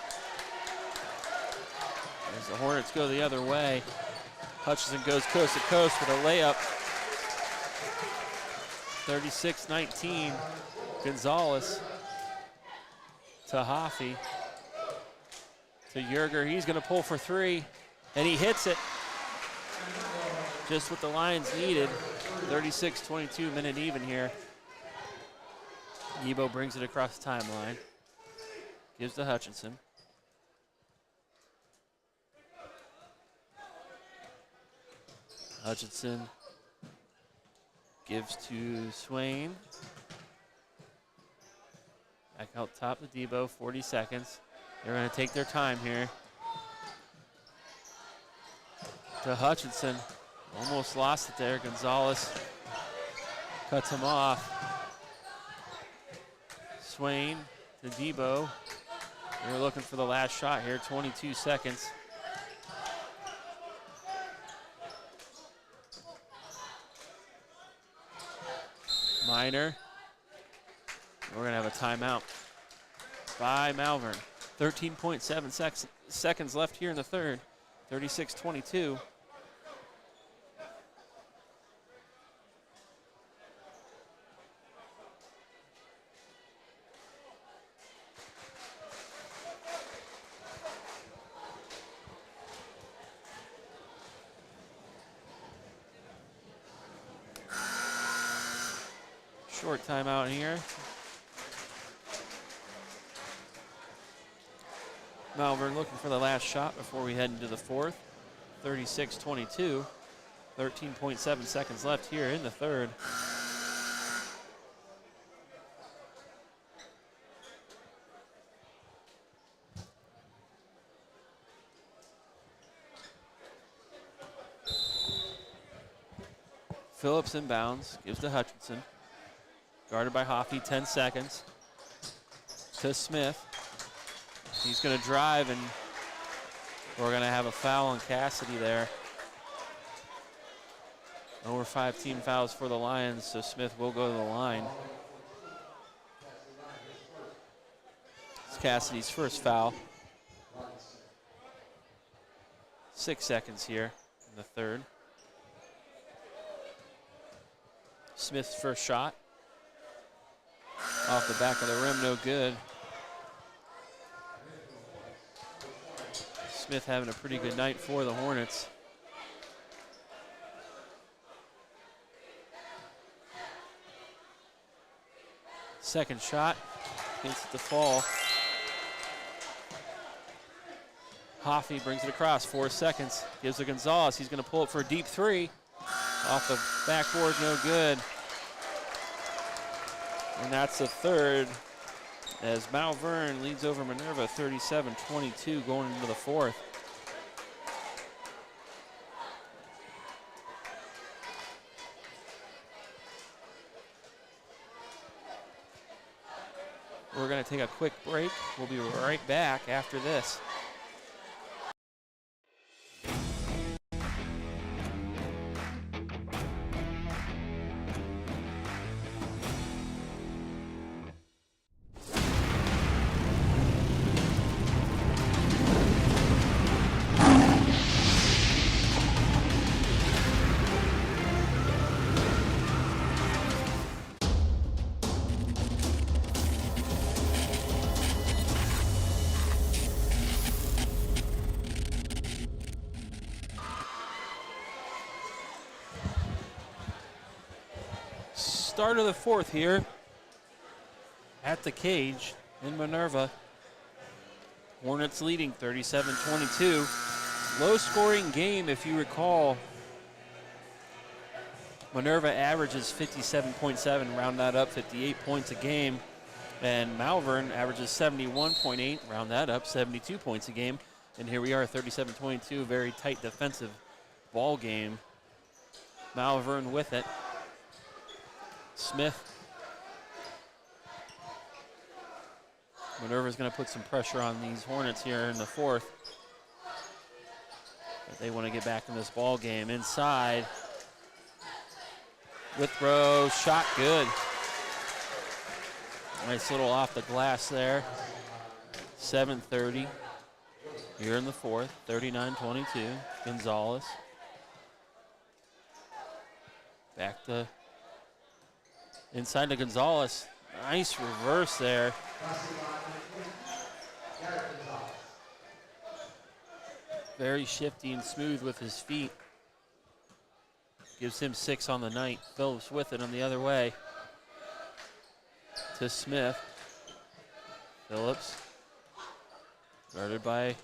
As the Hornets go the other way, Hutchinson goes coast to coast with a layup. 36-19, Gonzalez to Hoffey, to Yerger. He's gonna pull for three, and he hits it. Just what the Lions needed. 36-22, minute even here. Nebo brings it across the timeline. Gives to Hutchinson. Hutchinson gives to Swain. Back out top to Debo, 40 seconds. They're gonna take their time here. To Hutchinson, almost lost it there. Gonzalez cuts him off. Swain to Debo. They're looking for the last shot here, 22 seconds. Minor. We're gonna have a timeout by Malvern. 13.7 seconds left here in the third. 36-22. Short timeout here. Malvern looking for the last shot before we head into the fourth. 36-22. 13.7 seconds left here in the third. Phillips inbounds, gives to Hutchinson. Guarded by Hoffey, 10 seconds. To Smith. He's gonna drive, and we're gonna have a foul on Cassidy there. Over 5 team fouls for the Lions, so Smith will go to the line. It's Cassidy's first foul. 6 seconds here in the third. Smith's first shot. Off the back of the rim, no good. Smith having a pretty good night for the Hornets. Second shot, gets it to fall. Hoffey brings it across, 4 seconds. Gives to Gonzalez, he's gonna pull it for a deep three. Off the backboard, no good. And that's the third, as Malvern leads over Minerva 37-22 going into the fourth. We're going to take a quick break. We'll be right back after this. Start of the fourth here at the cage in Minerva. Hornets leading 37-22. Low scoring game, if you recall. Minerva averages 57.7, round that up, 58 points a game. And Malvern averages 71.8, round that up, 72 points a game. And here we are, 37-22, very tight defensive ball game. Malvern with it. Smith. Minerva's going to put some pressure on these Hornets here in the fourth. But they want to get back in this ball game. Inside. Withrow, shot good. Nice little off the glass there. 7:30. here in the fourth, 39-22. Gonzalez. Back to inside to Gonzalez. Nice reverse there. Very shifty and smooth with his feet. Gives him 6 on the night. Phillips with it on the other way. To Smith. Phillips. Guarded by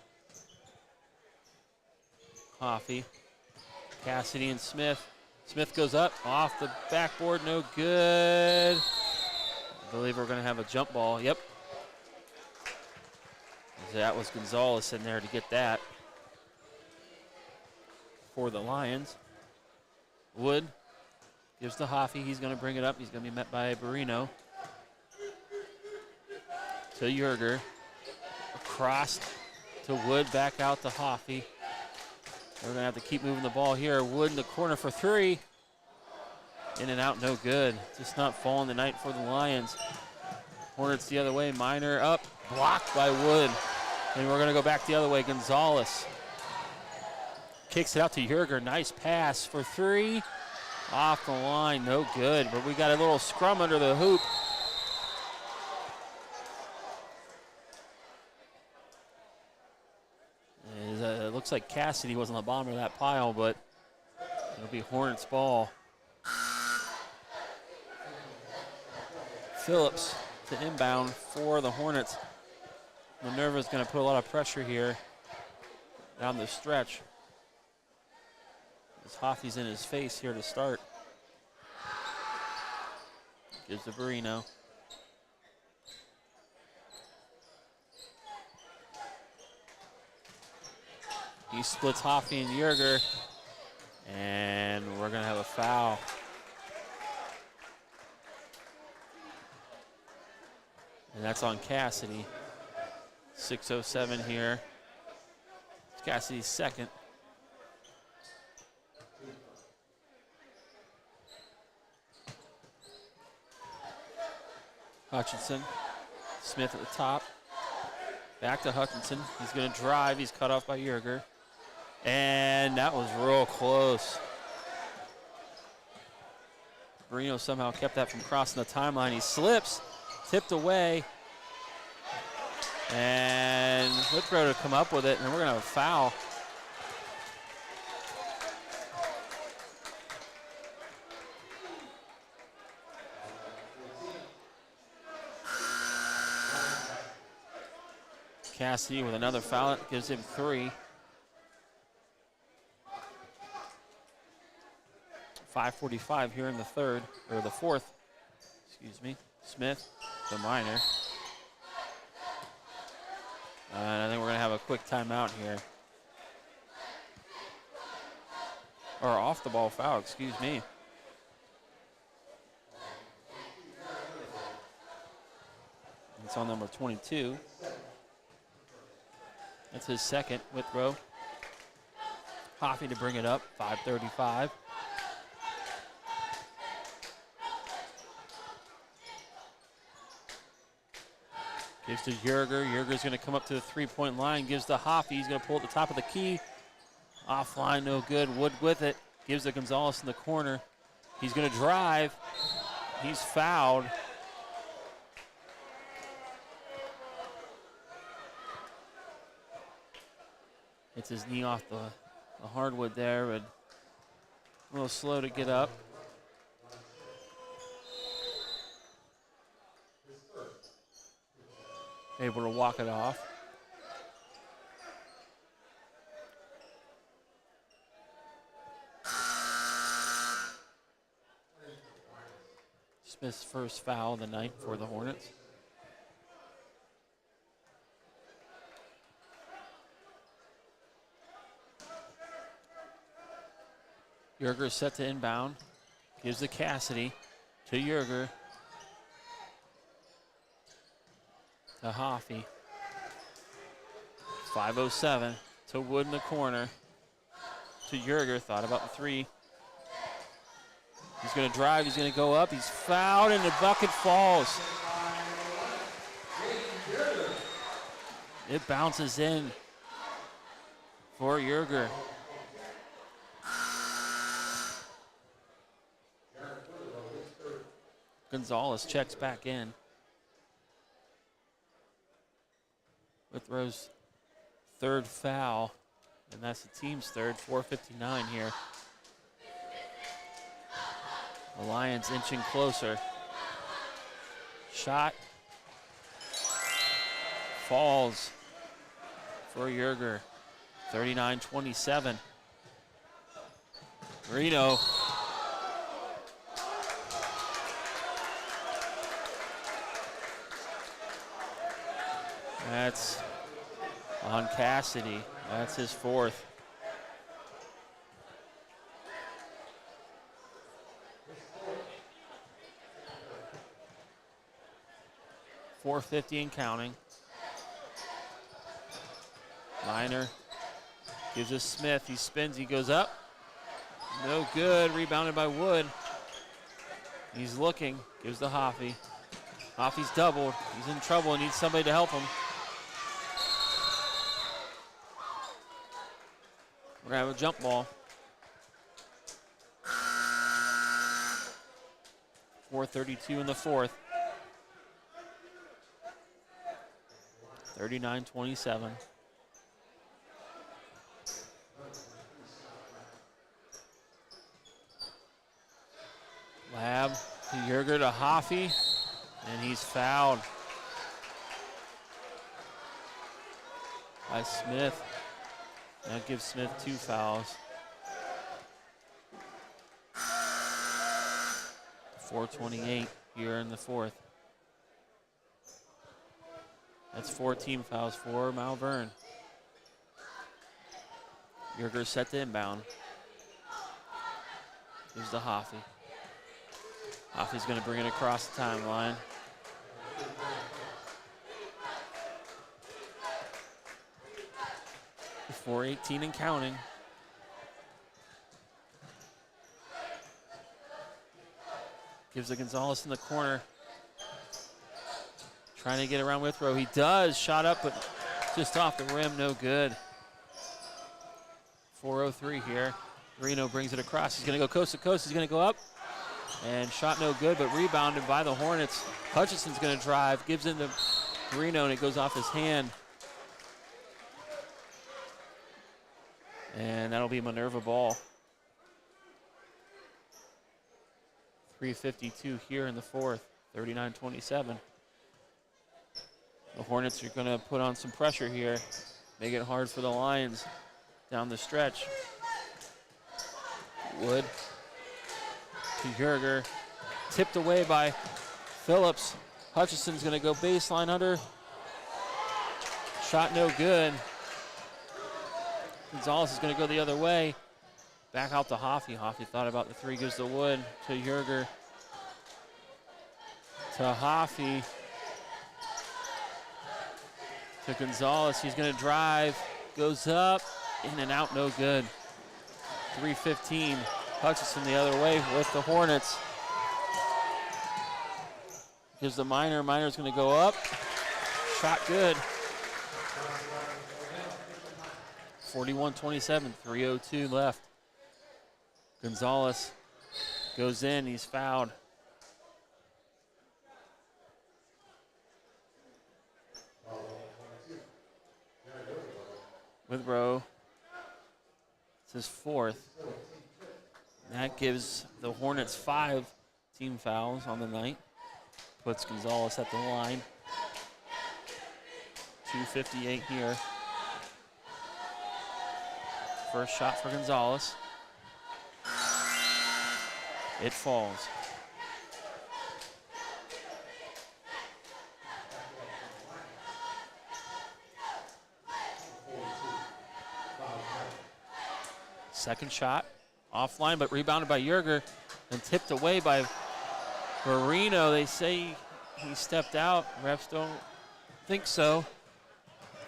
Coffey. Cassidy and Smith. Smith goes up, off the backboard, no good. I believe we're going to have a jump ball. Yep. That was Gonzalez in there to get that for the Lions. Wood gives to Hoffey. He's going to bring it up. He's going to be met by Barino. To Yerger. Across to Wood, back out to Hoffey. We're going to have to keep moving the ball here. Wood in the corner for 3. In and out, no good. Just not falling tonight for the Lions. Hornets the other way. Miner up, blocked by Wood. And we're going to go back the other way. Gonzalez kicks it out to Yerger. Nice pass for 3. Off the line, no good. But we got a little scrum under the hoop. It looks like Cassidy was on the bottom of that pile, but it'll be Hornets ball. Phillips to inbound for the Hornets. Minerva's going to put a lot of pressure here down the stretch. As Hoffey's in his face here to start. Gives to Barino. He splits Hoffey and Yerger, and we're going to have a foul. And that's on Cassidy. 6:07 here. It's Cassidy's second. Hutchinson. Smith at the top. Back to Hutchinson. He's going to drive. He's cut off by Yerger. And that was real close. Barino somehow kept that from crossing the timeline. He slips, tipped away. And Whitrow to come up with it, and we're going to have a foul. Cassidy with another foul. It gives him 3. 5:45 here in the third, or the fourth, excuse me. Smith to Miner. And I think we're going to have a quick timeout here. Or off the ball foul, excuse me. It's on number 22. That's his second, Whitrow. Hoffey to bring it up, 5:35. Gives to Yerger. Yerger's going to come up to the three-point line. Gives to Hoffey. He's going to pull at the top of the key. Offline, no good. Wood with it. Gives to Gonzalez in the corner. He's going to drive. He's fouled. Hits his knee off the hardwood there, but a little slow to get up. Able to walk it off. Smith's first foul of the night for the Hornets. Yerger is set to inbound. Gives to Cassidy. To Yerger. To Hoffey. 5:07 to Wood in the corner. To Yerger, thought about the 3. He's going to drive, he's going to go up, he's fouled, and the bucket falls. It bounces in. for Yerger. Gonzalez checks back in. Withrow's third foul, and that's the team's third, 4:59 here. The Lions inching closer. Shot falls for Yerger, 39-27. Reno. That's on Cassidy. That's his fourth. .450 and counting. Miner gives us Smith. He spins, he goes up. No good, rebounded by Wood. He's looking, gives to Hoffey. Hoffey's doubled, he's in trouble and needs somebody to help him. We're gonna have a jump ball. 4:32 in the fourth. 39-27. Lab to Yerger to Hoffey, and he's fouled by Smith. That gives Smith 2 fouls. 4:28 here in the fourth. That's 4 team fouls for Malvern. Yerger set to inbound. Here's the Hoffey. Hoffey's going to bring it across the timeline. .418 and counting. Gives it Gonzalez in the corner. Trying to get around Withrow. He does. Shot up, but just off the rim. No good. 4:03 here. Reno brings it across. He's going to go coast to coast. He's going to go up. And shot no good, but rebounded by the Hornets. Hutchinson's going to drive. Gives in to Reno, and it goes off his hand. And that'll be Minerva ball. 3:52 here in the fourth. 39-27. The Hornets are going to put on some pressure here. Make it hard for the Lions down the stretch. Wood to Yerger. Tipped away by Phillips. Hutchinson's going to go baseline under. Shot no good. Gonzalez is going to go the other way. Back out to Hoffey. Hoffey thought about the three. Gives the Wood to Yerger. To Hoffey. To Gonzalez. He's going to drive. Goes up. In and out. No good. 3:15. Hutchinson the other way with the Hornets. Gives the Miner. Miner's going to go up. Shot good. 41-27. 3:02 left. Gonzalez goes in. He's fouled. Withrow. It's his fourth. That gives the Hornets 5 team fouls on the night. Puts Gonzalez at the line. 2:58 here. First shot for Gonzalez. It falls. Second shot, offline, but rebounded by Yerger and tipped away by Marino. They say he stepped out. Refs don't think so.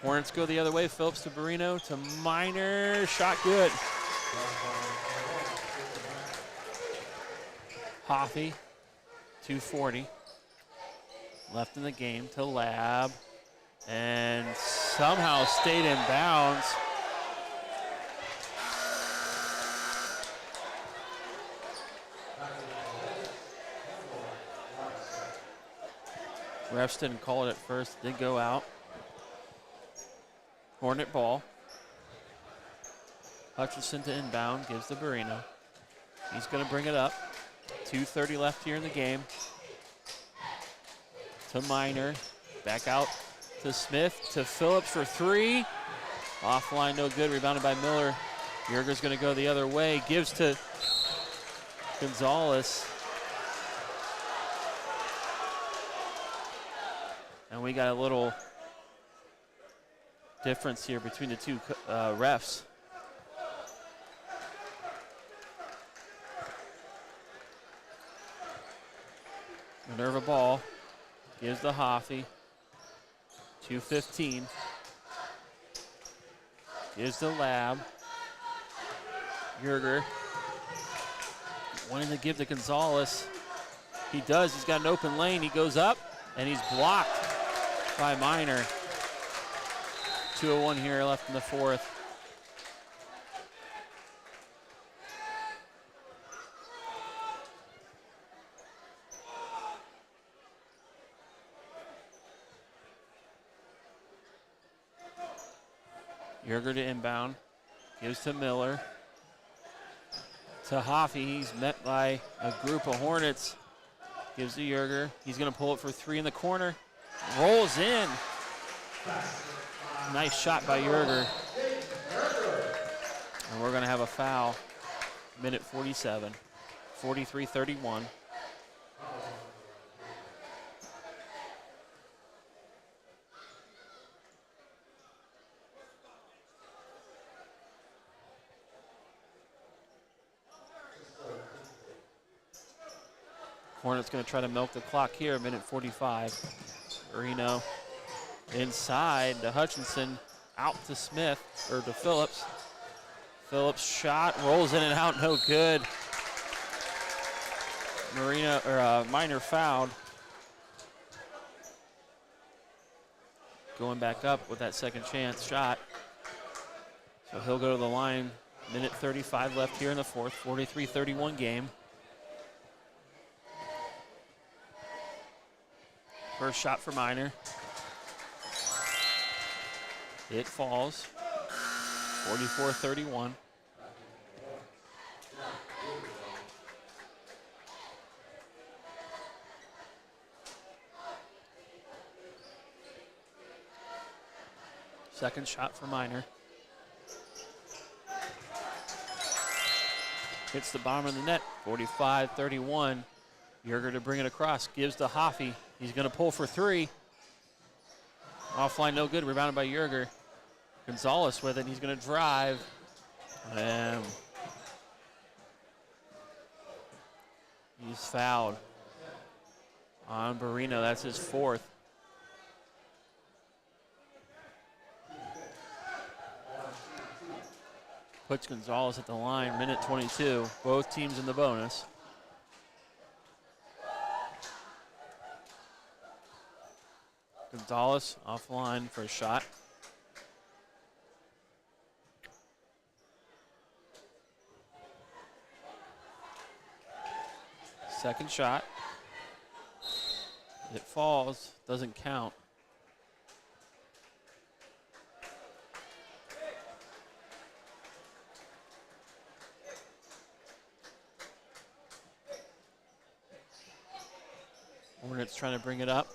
Hornets go the other way. Phillips to Marino to Miner. Shot good. Hoffey, 2:40 left in the game to Lab, and somehow stayed in bounds. Refs didn't call it at first, did go out. Hornet ball. Hutchinson to inbound, gives to Barino. He's going to bring it up. 2:30 left here in the game. To Miner, back out to Smith, to Phillips for three. Offline, no good, rebounded by Miller. Yerger's going to go the other way, gives to Gonzalez. And we got a little difference here between the two refs. Minerva ball, gives to Hoffy. 2:15. Gives to Lab. Yerger wanting to give to Gonzalez. He does, he's got an open lane. He goes up and he's blocked by Miner. 2:01 here left in the fourth. Yerger to inbound, gives to Miller. To Hoffy, he's met by a group of Hornets. Gives to Yerger, he's gonna pull it for three in the corner. Rolls in. Nice shot by Yerger. And we're gonna have a foul. Minute 47, 43-31. Hornets going to try to milk the clock here, minute 45. Marino inside to Hutchinson, out to Smith, or to Phillips. Phillips shot, rolls in and out, no good. Miner fouled. Going back up with that second chance shot. So he'll go to the line. Minute 35 left here in the fourth, 43-31 game. First shot for Miner. It falls. 44-31. Second shot for Miner. Hits the bottom of the net. 45-31. Yerger to bring it across. Gives to Hoffy. He's going to pull for three. Offline, no good. Rebounded by Yerger. Gonzalez with it. He's going to drive. And he's fouled on Barino. That's his fourth. Puts Gonzalez at the line. Minute 22. Both teams in the bonus. Gonzalez off the line for a shot. Second shot. It falls, doesn't count. Hornets trying to bring it up.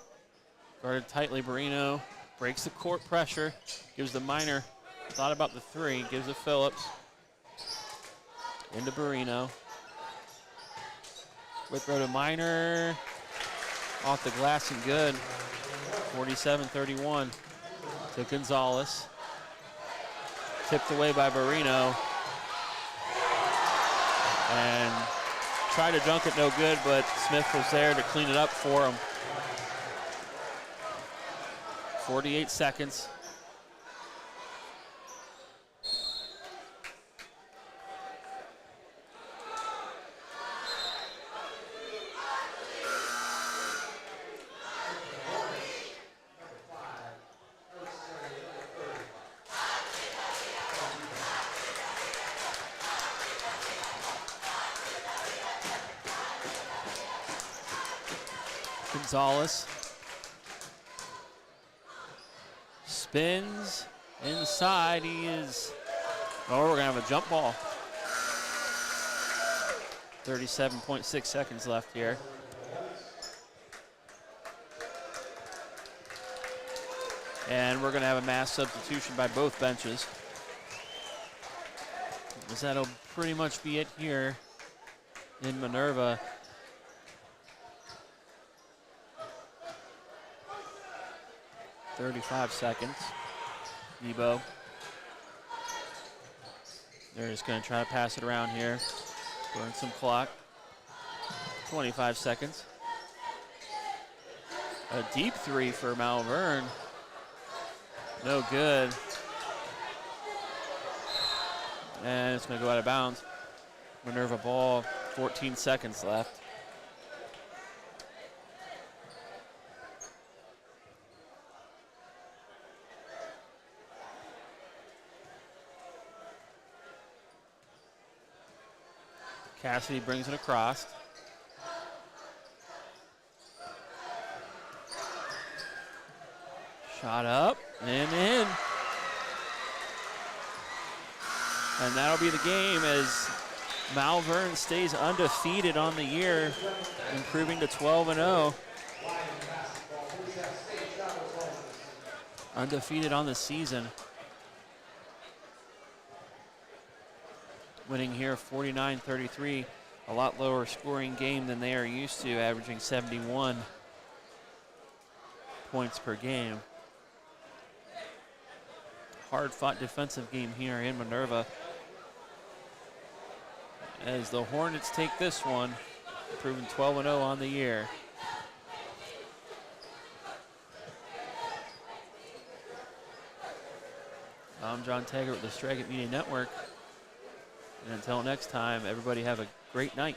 Guarded tightly, Barino breaks the court pressure, gives the Miner, thought about the three, gives to Phillips. Into Barino. Quick throw to Miner, off the glass and good. 47-31 to Gonzalez. Tipped away by Barino. And tried to dunk it, no good, but Smith was there to clean it up for him. 48 seconds. Gonzalez Spins inside. He is, oh, we're going to have a jump ball. 37.6 seconds left here. And we're going to have a mass substitution by both benches. As that'll pretty much be it here in Minerva. .35 seconds. Nebo. They're just going to try to pass it around here. Burn some clock. 25 seconds. A deep three for Malvern. No good. And it's going to go out of bounds. Minerva ball, 14 seconds left. Cassidy brings it across. Shot up and in. And that'll be the game as Malvern stays undefeated on the year, improving to 12-0. Undefeated on the season. Winning here 49-33, a lot lower scoring game than they are used to, averaging 71 points per game. Hard-fought defensive game here in Minerva. As the Hornets take this one, improving 12-0 on the year. I'm John Taggart with the Straggat Media Network. And until next time, everybody have a great night.